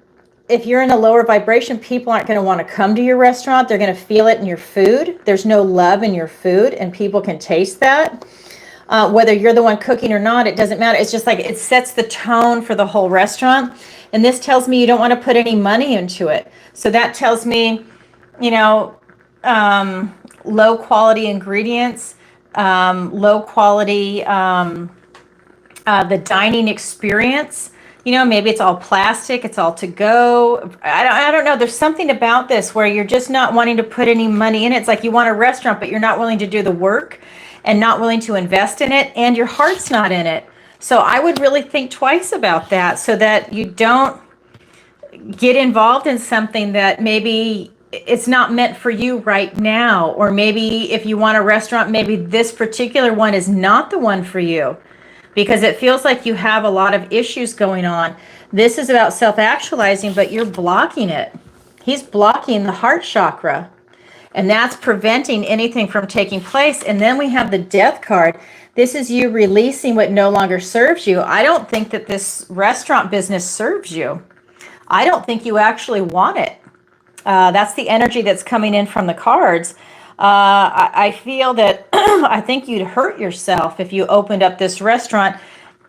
if you're in a lower vibration, people aren't going to want to come to your restaurant. They're going to feel it in your food. There's no love in your food, and people can taste that. Whether you're the one cooking or not, it doesn't matter. It's just like it sets the tone for the whole restaurant. And this tells me you don't want to put any money into it. So that tells me, you know, low quality ingredients, low quality, the dining experience. You know, maybe it's all plastic, it's all to go. I don't know. There's something about this where you're just not wanting to put any money in it. It's like you want a restaurant, but you're not willing to do the work and not willing to invest in it, and your heart's not in it. So I would really think twice about that so that you don't get involved in something that maybe it's not meant for you right now. Or maybe if you want a restaurant, maybe this particular one is not the one for you, because it feels like you have a lot of issues going on. This is about self-actualizing, but you're blocking it. He's blocking the heart chakra, and that's preventing anything from taking place. And then we have the Death card. This is you releasing what no longer serves you. I don't think that this restaurant business serves you. I don't think you actually want it. That's the energy that's coming in from the cards. I feel that I think you'd hurt yourself if you opened up this restaurant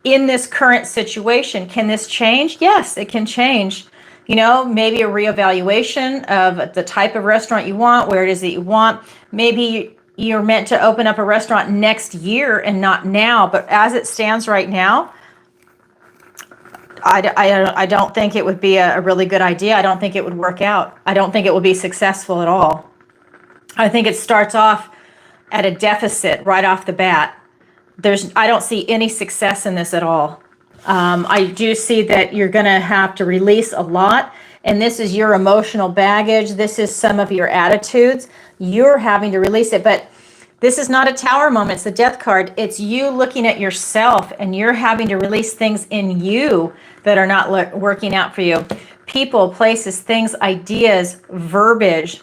in this current situation. Can this change? Yes, it can change. You know, maybe a reevaluation of the type of restaurant you want, where it is that you want. Maybe you're meant to open up a restaurant next year and not now. But as it stands right now, I don't think it would be a really good idea. I don't think it would work out. I don't think it will be successful at all. I think it starts off at a deficit right off the bat. I don't see any success in this at all. I do see that you're going to have to release a lot, and this is your emotional baggage. This is some of your attitudes. You're having to release it, but this is not a tower moment. It's the Death card. It's you looking at yourself, and you're having to release things in you that are not working out for you. People, places, things, ideas, verbiage.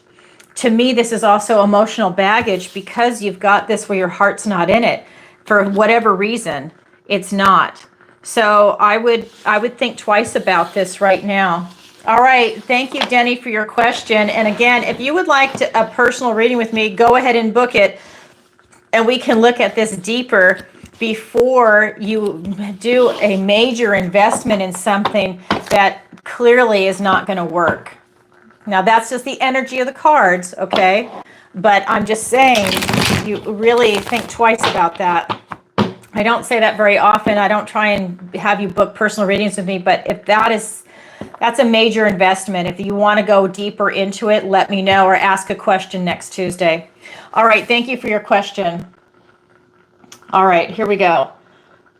To me, this is also emotional baggage, because you've got this where your heart's not in it. For whatever reason, it's not. So I would think twice about this right now. All right. Thank you, Denny, for your question. And again, if you would like a personal reading with me, go ahead and book it, and we can look at this deeper before you do a major investment in something that clearly is not going to work. Now, that's just the energy of the cards, okay? But I'm just saying, you really think twice about that. I don't say that very often. I don't try and have you book personal readings with me, but if that's a major investment. If you want to go deeper into it, let me know, or ask a question next Tuesday. All right, thank you for your question. All right, here we go.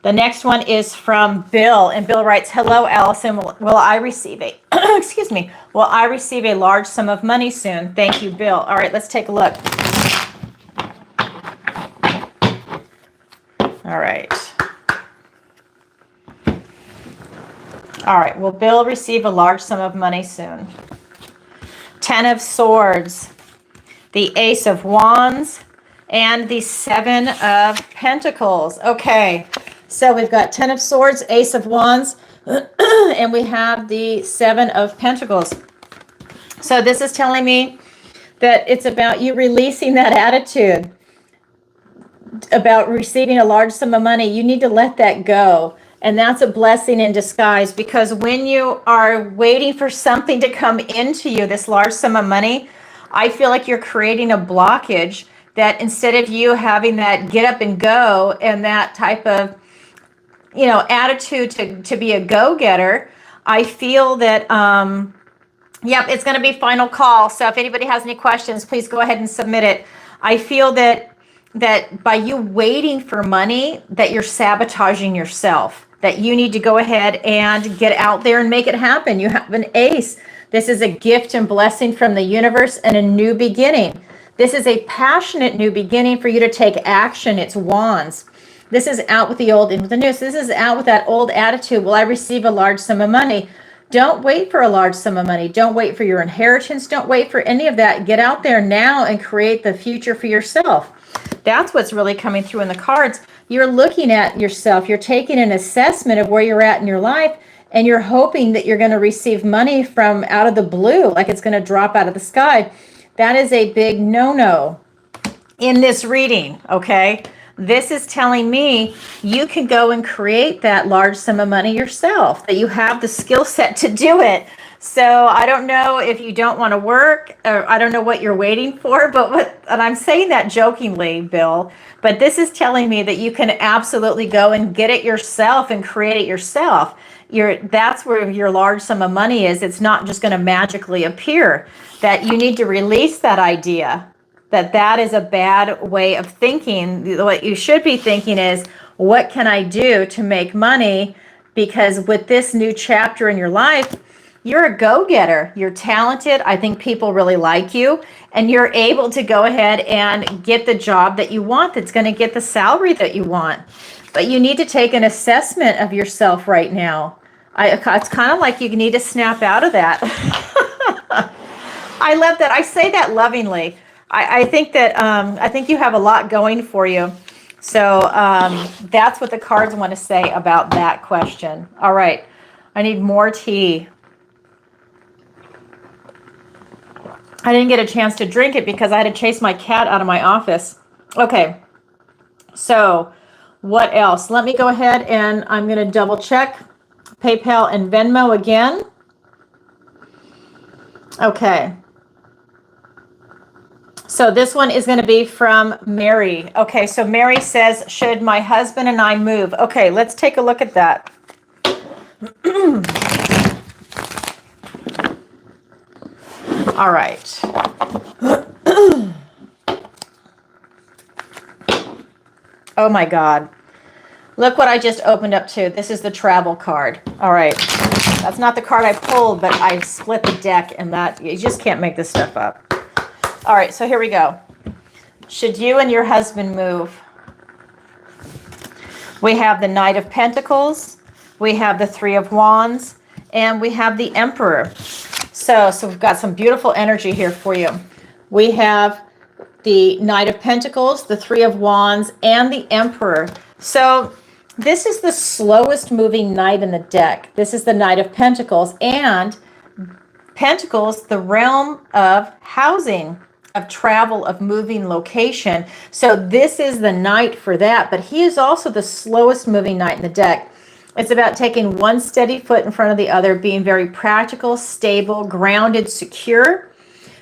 The next one is from Bill, and Bill writes, "Hello, Alison. Will I receive a excuse me? Will I receive a large sum of money soon? Thank you, Bill." All right, let's take a look. All right. All right, will Bill receive a large sum of money soon? 10 of Swords, the Ace of Wands, and the 7 of Pentacles. Okay, so we've got 10 of Swords, Ace of Wands, and we have the 7 of Pentacles. So this is telling me that it's about you releasing that attitude about receiving a large sum of money. You need to let that go. And that's a blessing in disguise, because when you are waiting for something to come into you, this large sum of money, I feel like you're creating a blockage, that instead of you having that get up and go and that type of, you know, attitude to be a go-getter, I feel that, yep, it's going to be final call. So if anybody has any questions, please go ahead and submit it. I feel that by you waiting for money, that you're sabotaging yourself, that you need to go ahead and get out there and make it happen. You have an ace. This is a gift and blessing from the universe and a new beginning. This is a passionate new beginning for you to take action. It's wands. This is out with the old, in with the new. So this is out with that old attitude. Will I receive a large sum of money? Don't wait for a large sum of money. Don't wait for your inheritance. Don't wait for any of that. Get out there now and create the future for yourself. That's what's really coming through in the cards. You're looking at yourself. You're taking an assessment of where you're at in your life, and you're hoping that you're going to receive money from out of the blue, like it's going to drop out of the sky. That is a big no-no in this reading, okay? This is telling me you can go and create that large sum of money yourself, that you have the skill set to do it. So I don't know if you don't want to work, or I don't know what you're waiting for, and I'm saying that jokingly, Bill, but this is telling me that you can absolutely go and get it yourself and create it yourself. That's where your large sum of money is. It's not just going to magically appear. That you need to release that idea, that is a bad way of thinking. What you should be thinking is, what can I do to make money? Because with this new chapter in your life, you're a go-getter. You're talented. I think people really like you, and you're able to go ahead and get the job that you want, that's going to get the salary that you want. But you need to take an assessment of yourself right now. It's kind of like you need to snap out of that. I love that. I say that lovingly. I think that I think you have a lot going for you. So that's what the cards want to say about that question. All right. I need more tea. I didn't get a chance to drink it because I had to chase my cat out of my office. Okay. So what else? Let me go ahead and I'm going to double check PayPal and Venmo again. Okay. So this one is going to be from Mary. Okay, so Mary says, should my husband and I move? Okay, let's take a look at that. All right. Oh my God. Look what I just opened up to. This is the travel card. All right. That's not the card I pulled, but I split the deck, and that, you just can't make this stuff up. All right, so here we go. Should you and your husband move? We have the Knight of Pentacles, we have the Three of Wands, and we have the Emperor. So we've got some beautiful energy here for you. We have the Knight of Pentacles, the Three of Wands, and the Emperor. So this is the slowest moving knight in the deck. This is the Knight of Pentacles, and Pentacles, the realm of housing, of travel, of moving location. So this is the knight for that, but he is also the slowest moving knight in the deck. It's about taking one steady foot in front of the other, being very practical, stable, grounded, secure,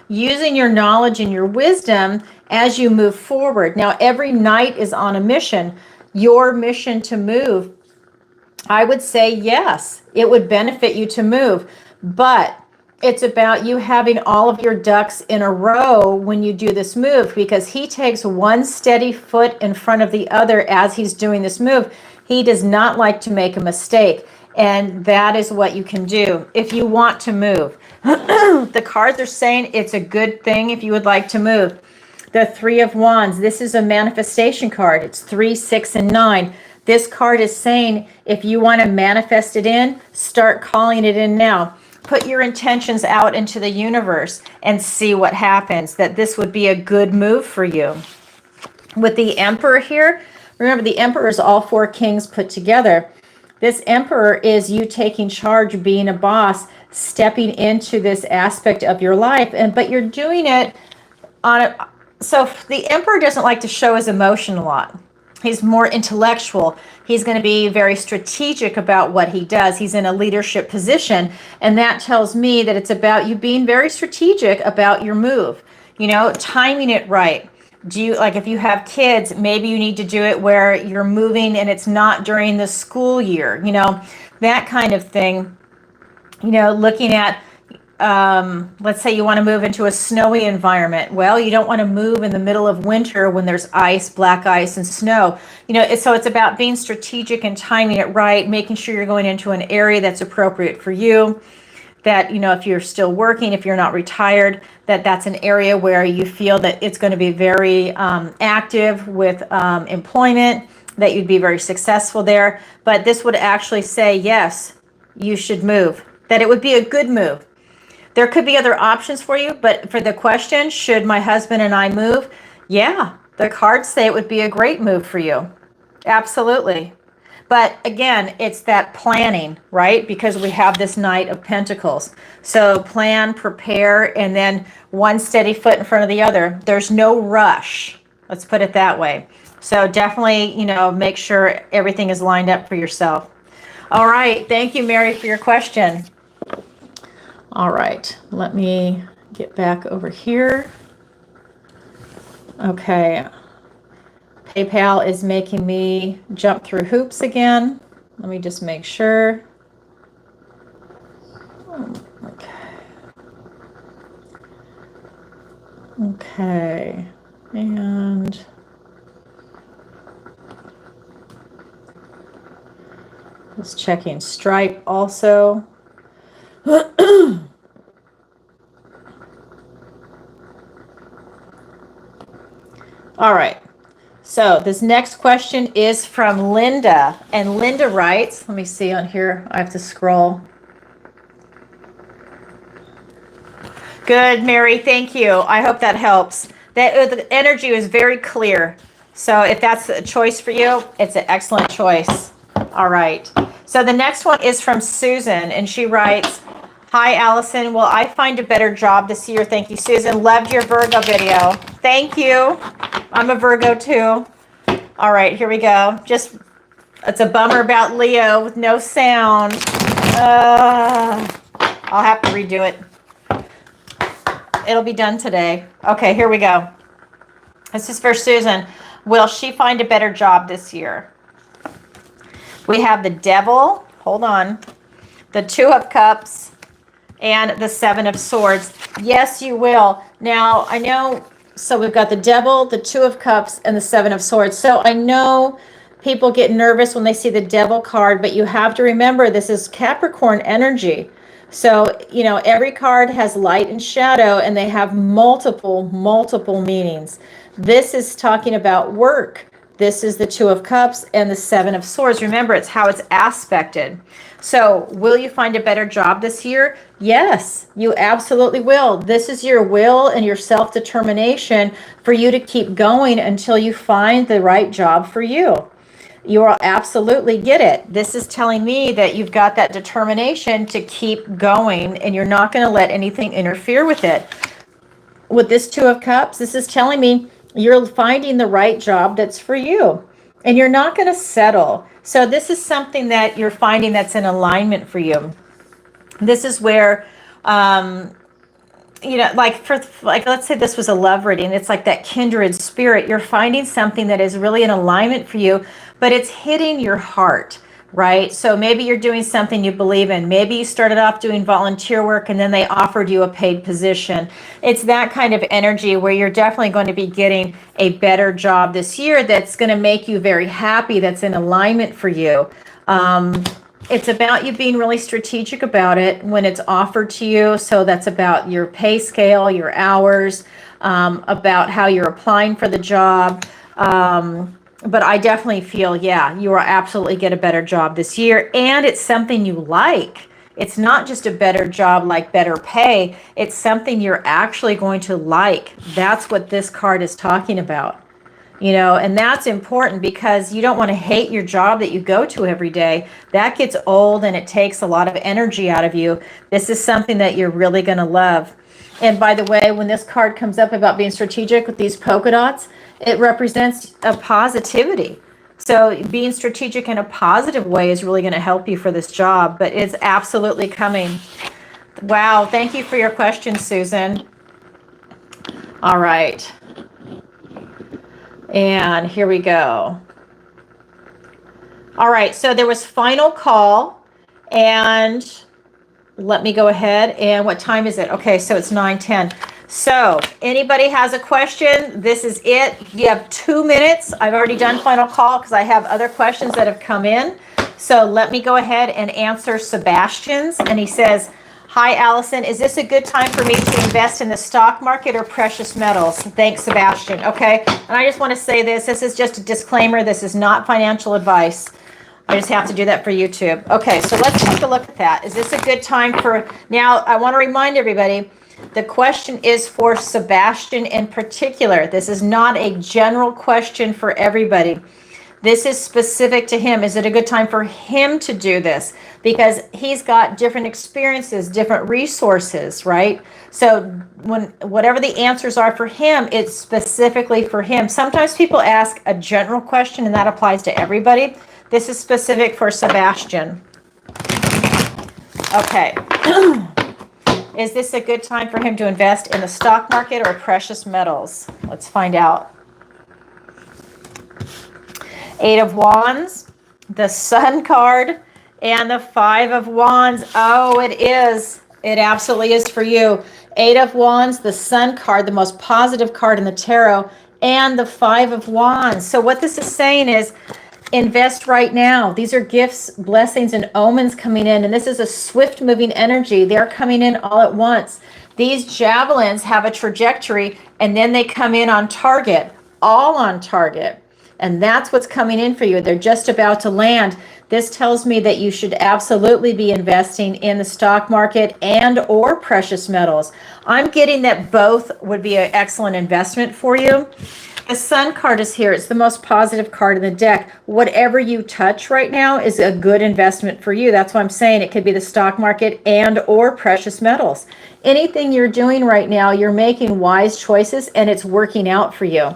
using your knowledge and your wisdom as you move forward. Now, every knight is on a mission. Your mission to move, I would say yes, it would benefit you to move, but it's about you having all of your ducks in a row when you do this move, because he takes one steady foot in front of the other as he's doing this move. He does not like to make a mistake, and that is what you can do if you want to move. The cards are saying it's a good thing if you would like to move. The Three of Wands, this is a manifestation card. It's 3, 6, and 9. This card is saying if you want to manifest it in, start calling it in now. Put your intentions out into the universe and see what happens, that this would be a good move for you. With the Emperor here, remember the Emperor is all four kings put together. This Emperor is you taking charge, being a boss, stepping into this aspect of your life, but you're doing it on a... So the Emperor doesn't like to show his emotion a lot. He's more intellectual. He's going to be very strategic about what he does. He's in a leadership position, and that tells me that it's about you being very strategic about your move, timing it right. Do you, like, if you have kids, maybe you need to do it where you're moving and it's not during the school year, that kind of thing. Looking at, let's say you want to move into a snowy environment. Well, you don't want to move in the middle of winter when there's ice, black ice, and snow. So it's about being strategic and timing it right, making sure you're going into an area that's appropriate for you. That, if you're still working, if you're not retired, that's an area where you feel that it's going to be very active with employment, that you'd be very successful there. But this would actually say, yes, you should move, that it would be a good move. There could be other options for you, but for the question, should my husband and I move? Yeah, the cards say it would be a great move for you. Absolutely. But again, it's that planning, right? Because we have this Knight of Pentacles. So plan, prepare, and then one steady foot in front of the other. There's no rush. Let's put it that way. So definitely, make sure everything is lined up for yourself. All right. Thank you, Mary, for your question. All right. Let me get back over here. Okay. PayPal is making me jump through hoops again. Let me just make sure. Okay. Okay. And just checking Stripe also. All right. So this next question is from Linda. And Linda writes, let me see on here. I have to scroll. Good, Mary. Thank you. I hope that helps. The energy was very clear. So if that's a choice for you, it's an excellent choice. All right. So the next one is from Susan. And she writes, hi, Alison. Will I find a better job this year? Thank you, Susan. Loved your Virgo video. Thank you. I'm a Virgo too. All right, here we go. It's a bummer about Leo with no sound. I'll have to redo it. It'll be done today. Okay, here we go. This is for Susan. Will she find a better job this year? We have the Devil. Hold on. The Two of Cups and the Seven of Swords. Yes, you will. Now, I know... So we've got the Devil, the Two of Cups, and the Seven of Swords. So I know people get nervous when they see the Devil card, but you have to remember this is Capricorn energy. So, every card has light and shadow, and they have multiple meanings. This is talking about work. This is the Two of Cups and the Seven of Swords. Remember, it's how it's aspected. So will you find a better job this year? Yes, you absolutely will. This is your will and your self-determination for you to keep going until you find the right job for you. You will absolutely get it. This is telling me that you've got that determination to keep going and you're not going to let anything interfere with it. With this Two of Cups, this is telling me you're finding the right job that's for you and you're not going to settle. So this is something that you're finding that's in alignment for you. This is where, let's say this was a love reading. It's like that kindred spirit. You're finding something that is really in alignment for you, but it's hitting your heart, right? So maybe you're doing something you believe in. Maybe you started off doing volunteer work and then they offered you a paid position. It's that kind of energy where you're definitely going to be getting a better job this year that's going to make you very happy, that's in alignment for you. It's about you being really strategic about it when it's offered to you. So that's about your pay scale, your hours, about how you're applying for the job. But I definitely feel, yeah, you will absolutely get a better job this year. And it's something you like. It's not just a better job like better pay. It's something you're actually going to like. That's what this card is talking about. And that's important because you don't want to hate your job that you go to every day. That gets old and it takes a lot of energy out of you. This is something that you're really going to love. And by the way, when this card comes up about being strategic with these polka dots, it represents a positivity. So being strategic in a positive way is really going to help you for this job, but it's absolutely coming. Wow. Thank you for your question, Susan. All right. And here we go. All right. So there was final call and let me go ahead. And what time is it? Okay. So it's 9:10. So anybody has a question, this is it. You have 2 minutes. I've already done final call because I have other questions that have come in. So let me go ahead and answer Sebastian's. And he says, hi, Alison. Is this a good time for me to invest in the stock market or precious metals? Thanks, Sebastian. Okay. And I just want to say this. This is just a disclaimer. This is not financial advice. I just have to do that for YouTube. Okay. So let's take a look at that. Is this a good time for... Now, I want to remind everybody, the question is for Sebastian in particular. This is not a general question for everybody. This is specific to him. Is it a good time for him to do this? Because he's got different experiences, different resources, right? So whatever the answers are for him, it's specifically for him. Sometimes people ask a general question and that applies to everybody. This is specific for Sebastian. Okay. Is this a good time for him to invest in the stock market or precious metals? Let's find out. 8 of Wands, the Sun card, and the 5 of Wands. Oh, it is. It absolutely is for you. 8 of Wands, the Sun card, the most positive card in the tarot, and the 5 of Wands. So what this is saying is invest right now. These are gifts, blessings, and omens coming in, and this is a swift moving energy. They're coming in all at once. These javelins have a trajectory, and then they come in on target, all on target. And that's what's coming in for you. They're just about to land. This tells me that you should absolutely be investing in the stock market and or precious metals. I'm getting that both would be an excellent investment for you. The Sun card is here. It's the most positive card in the deck. Whatever you touch right now is a good investment for you. That's why I'm saying it could be the stock market and or precious metals. Anything you're doing right now, you're making wise choices and it's working out for you.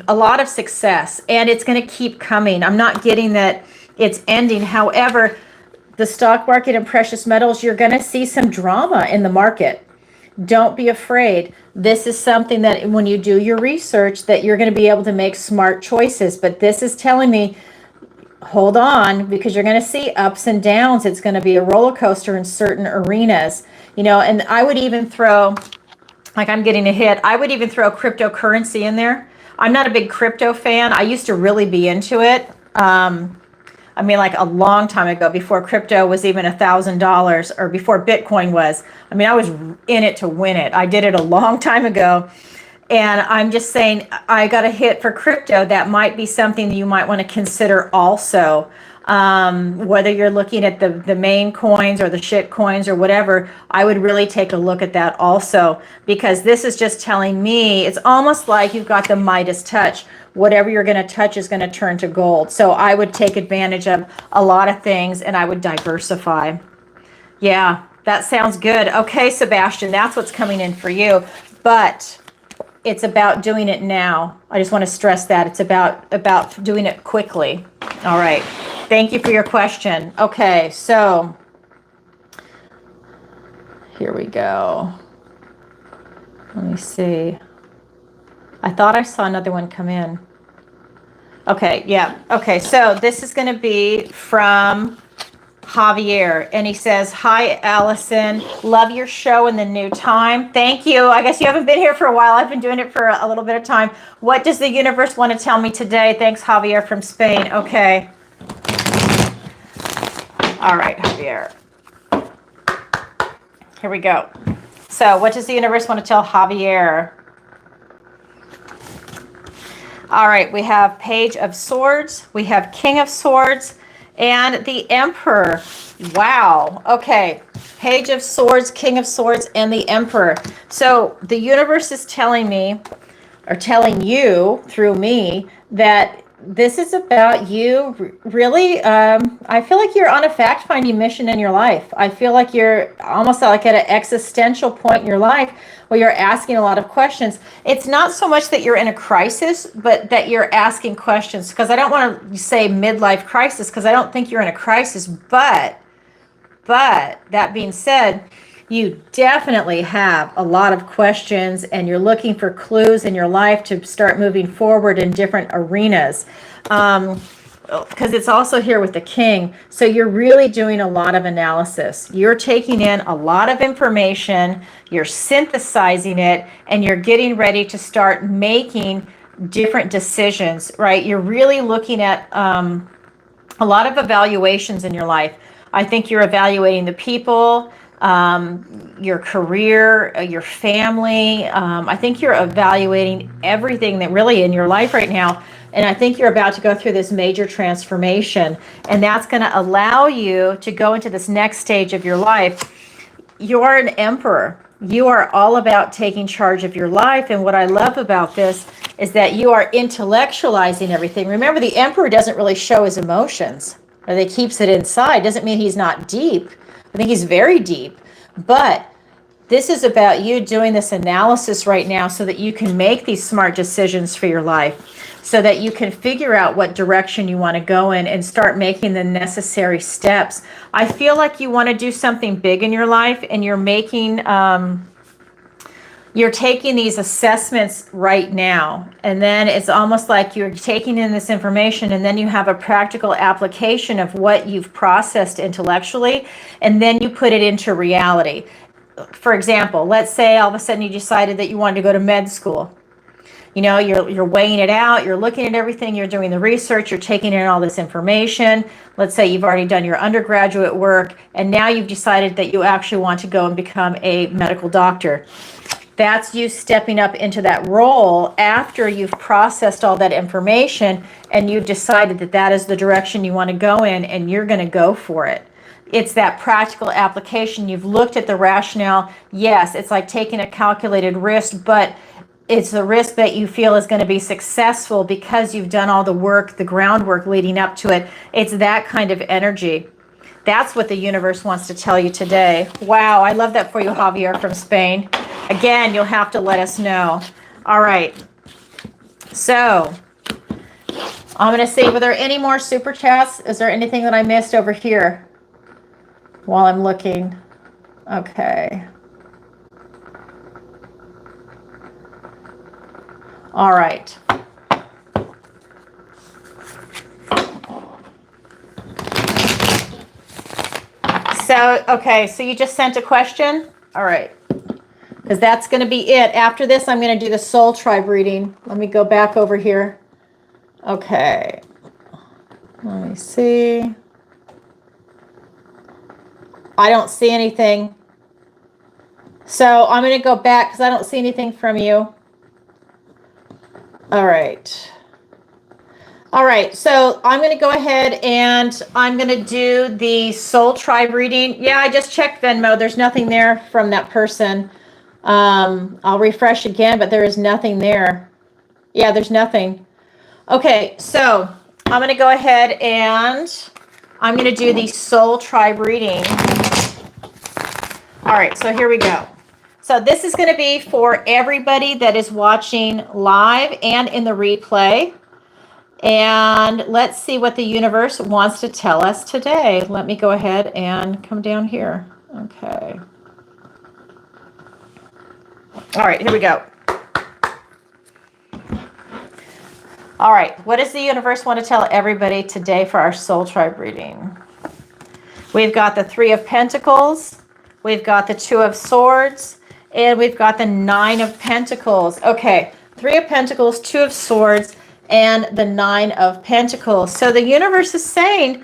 A lot of success, and it's going to keep coming. I'm not getting that it's ending. However, the stock market and precious metals, you're going to see some drama in the market. Don't be afraid. This is something that when you do your research that you're going to be able to make smart choices. But this is telling me, hold on, because you're going to see ups and downs. It's going to be a roller coaster in certain arenas, you know, and I would even throw, like I'm getting a hit, I would even throw cryptocurrency in there. I'm not a big crypto fan. I used to really be into it. I mean, like a long time ago, before crypto was even $1,000 or before Bitcoin was. I mean, I was in it to win it. I did it a long time ago. And I'm just saying, I got a hit for crypto. That might be something that you might want to consider also. Whether you're looking at the main coins or the shit coins or whatever, I would really take a look at that also, because this is just telling me, it's almost like you've got the Midas touch. Whatever you're going to touch is going to turn to gold. So I would take advantage of a lot of things and I would diversify. Yeah, that sounds good. Okay, Sebastian, that's what's coming in for you. But it's about doing it now. I just want to stress that. It's about doing it quickly. All right. Thank you for your question. Okay, so here we go. Let me see. I thought I saw another one come in. Okay, yeah. Okay, so this is going to be from Javier, and he says, "Hi, Alison. Love your show and the new time." Thank you. I guess you haven't been here for a while. I've been doing it for a little bit of time. What does the universe want to tell me today? Thanks, Javier from Spain. Okay. All right, Javier. Here we go. So what does the universe want to tell Javier? All right, we have Page of Swords, we have King of Swords, and the Emperor. Wow. Okay. Page of Swords, King of Swords, and the Emperor. So the universe is telling me, or telling you through me, that this is about you. Really, I feel like you're on a fact-finding mission in your life. I feel like you're almost like at an existential point in your life where you're asking a lot of questions. It's not so much that you're in a crisis, but that you're asking questions. Because I don't want to say midlife crisis, because I don't think you're in a crisis. But that being said, you definitely have a lot of questions and you're looking for clues in your life to start moving forward in different arenas. Because it's also here with the King. So you're really doing a lot of analysis. You're taking in a lot of information, you're synthesizing it, and you're getting ready to start making different decisions, right? You're really looking at a lot of evaluations in your life. I think you're evaluating the people, your career, your family. I think you're evaluating everything that really in your life right now. And I think you're about to go through this major transformation. And that's going to allow you to go into this next stage of your life. You're an emperor. You are all about taking charge of your life. And what I love about this is that you are intellectualizing everything. Remember, the Emperor doesn't really show his emotions, or he keeps it inside. Doesn't mean he's not deep. I think he's very deep. But this is about you doing this analysis right now so that you can make these smart decisions for your life, so that you can figure out what direction you want to go in and start making the necessary steps. I feel like you want to do something big in your life, and you're making, you're taking these assessments right now. And then it's almost like you're taking in this information, and then you have a practical application of what you've processed intellectually, and then you put it into reality. For example, let's say all of a sudden you decided that you wanted to go to med school. You know, you're weighing it out, you're looking at everything, you're doing the research, you're taking in all this information. Let's say you've already done your undergraduate work, and now you've decided that you actually want to go and become a medical doctor. That's you stepping up into that role after you've processed all that information and you've decided that that is the direction you want to go in, and you're going to go for it. It's that practical application. You've looked at the rationale. Yes, it's like taking a calculated risk, but it's the risk that you feel is going to be successful because you've done all the work, the groundwork leading up to it. It's that kind of energy. That's what the universe wants to tell you today. Wow, I love that for you, Javier from Spain. Again, you'll have to let us know. All right. So I'm going to see, were there any more super chats? Is there anything that I missed over here while I'm looking? Okay. All right. So, okay, so you just sent a question? All right. Because that's going to be it. After this, I'm going to do the soul tribe reading. Let me go back over here. Okay. Let me see. I don't see anything. So I'm going to go back because I don't see anything from you. All right. All right. So I'm going to go ahead and I'm going to do the soul tribe reading. Yeah, I just checked Venmo. There's nothing there from that person. I'll refresh again, but there is nothing there. Yeah, there's nothing. Okay, so I'm going to go ahead and I'm going to do the soul tribe reading. All right, so here we go. So this is going to be for everybody that is watching live and in the replay. And let's see what the universe wants to tell us today. Let me go ahead and come down here. Okay. All right, here we go. All right, what does the universe want to tell everybody today for our soul tribe reading? We've got the 3 of Pentacles, we've got the 2 of Swords, and we've got the 9 of Pentacles. Okay, 3 of Pentacles, 2 of Swords, and the 9 of Pentacles. So the universe is saying,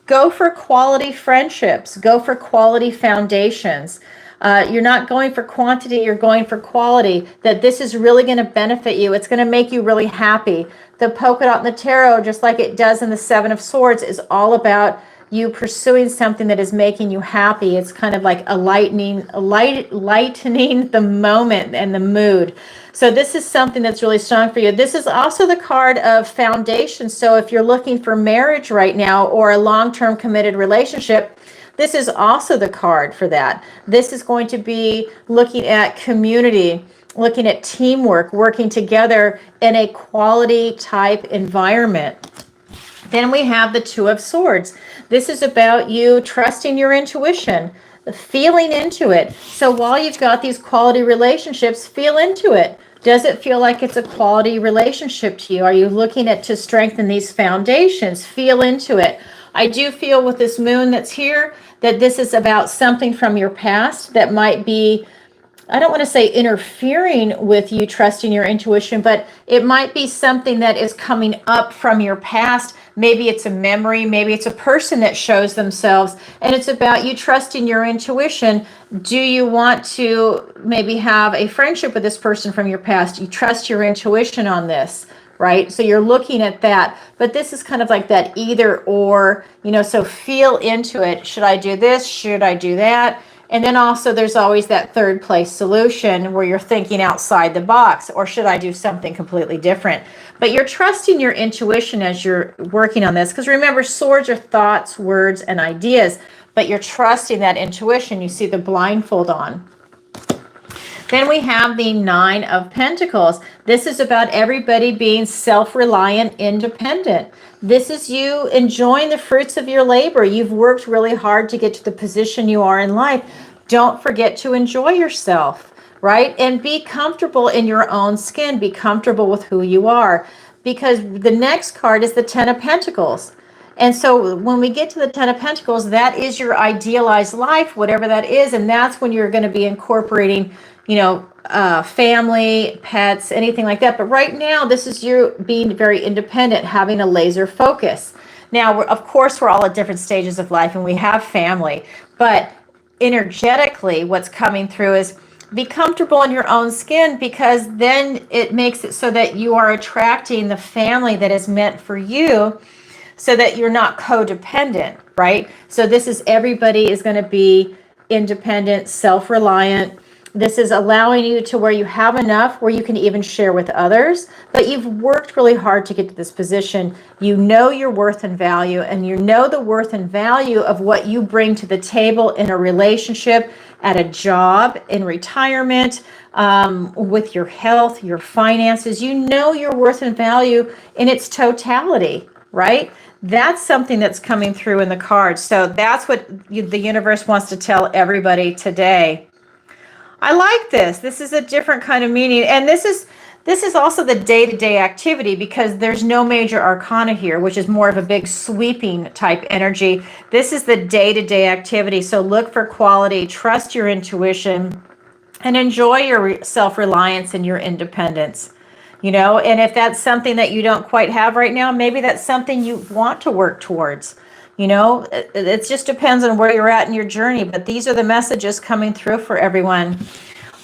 go for quality friendships, go for quality foundations. You're not going for quantity, you're going for quality, that this is really going to benefit you. It's going to make you really happy. The polka dot in the tarot, just like it does in the 7 of Swords, is all about you pursuing something that is making you happy. It's kind of like lightening the moment and the mood. So this is something that's really strong for you. This is also the card of foundation. So if you're looking for marriage right now or a long-term committed relationship, this is also the card for that. This is going to be looking at community, looking at teamwork, working together in a quality type environment. Then we have the 2 of Swords. This is about you trusting your intuition, feeling into it. So while you've got these quality relationships, feel into it. Does it feel like it's a quality relationship to you? Are you looking at to strengthen these foundations? Feel into it. I do feel with this moon that's here that this is about something from your past that might be, I don't want to say interfering with you trusting your intuition, but it might be something that is coming up from your past. Maybe it's a memory, maybe it's a person that shows themselves, and it's about you trusting your intuition. Do you want to maybe have a friendship with this person from your past? You trust your intuition on this, right? So you're looking at that, but this is kind of like that either or, you know, so feel into it. Should I do this? Should I do that? And then also there's always that third place solution where you're thinking outside the box, or should I do something completely different? But you're trusting your intuition as you're working on this. Because remember, swords are thoughts, words, and ideas, but you're trusting that intuition. You see the blindfold on. Then we have the Nine of Pentacles. This is about everybody being self-reliant, independent. This is you enjoying the fruits of your labor. You've worked really hard to get to the position you are in life. Don't forget to enjoy yourself, right? And be comfortable in your own skin. Be comfortable with who you are. Because the next card is the Ten of Pentacles. And so when we get to the Ten of Pentacles, that is your idealized life, whatever that is. And that's when you're going to be incorporating, family, pets, anything like that. But right now, this is you being very independent, having a laser focus. Now, of course, we're all at different stages of life and we have family. But energetically, what's coming through is be comfortable in your own skin, because then it makes it so that you are attracting the family that is meant for you, so that you're not codependent, right? So this is everybody is going to be independent, self-reliant. This is allowing you to where you have enough where you can even share with others, but you've worked really hard to get to this position. You know your worth and value, and you know the worth and value of what you bring to the table in a relationship, at a job, in retirement, with your health, your finances. You know your worth and value in its totality, right? That's something that's coming through in the cards. So that's what the universe wants to tell everybody today. I like this. This is a different kind of meaning. And this is also the day-to-day activity, because there's no major arcana here, which is more of a big sweeping type energy. This is the day-to-day activity. So look for quality, trust your intuition, and enjoy your self-reliance and your independence. And if that's something that you don't quite have right now, maybe that's something you want to work towards. It just depends on where you're at in your journey, but these are the messages coming through for everyone.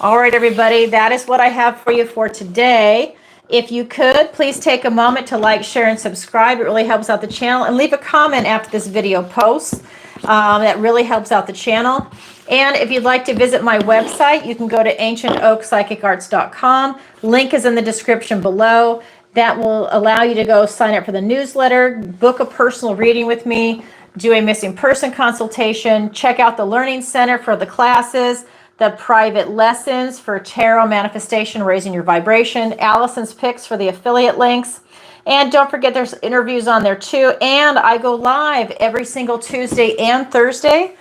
All right, everybody, that is what I have for you for today. If you could, please take a moment to like, share, and subscribe. It really helps out the channel. And leave a comment after this video posts. That really helps out the channel. And if you'd like to visit my website, you can go to ancientoakpsychicarts.com. Link is in the description below. That will allow you to go sign up for the newsletter, book a personal reading with me, do a missing person consultation, check out the Learning Center for the classes, the private lessons for tarot manifestation, raising your vibration, Alison's picks for the affiliate links. And don't forget, there's interviews on there too. And I go live every single Tuesday and Thursday.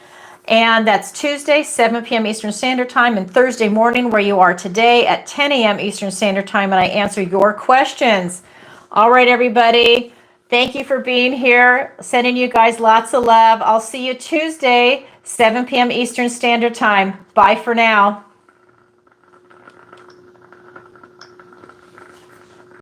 And that's Tuesday, 7 p.m. Eastern Standard Time, and Thursday morning, where you are today, at 10 a.m. Eastern Standard Time, and I answer your questions. All right, everybody. Thank you for being here. Sending you guys lots of love. I'll see you Tuesday, 7 p.m. Eastern Standard Time. Bye for now.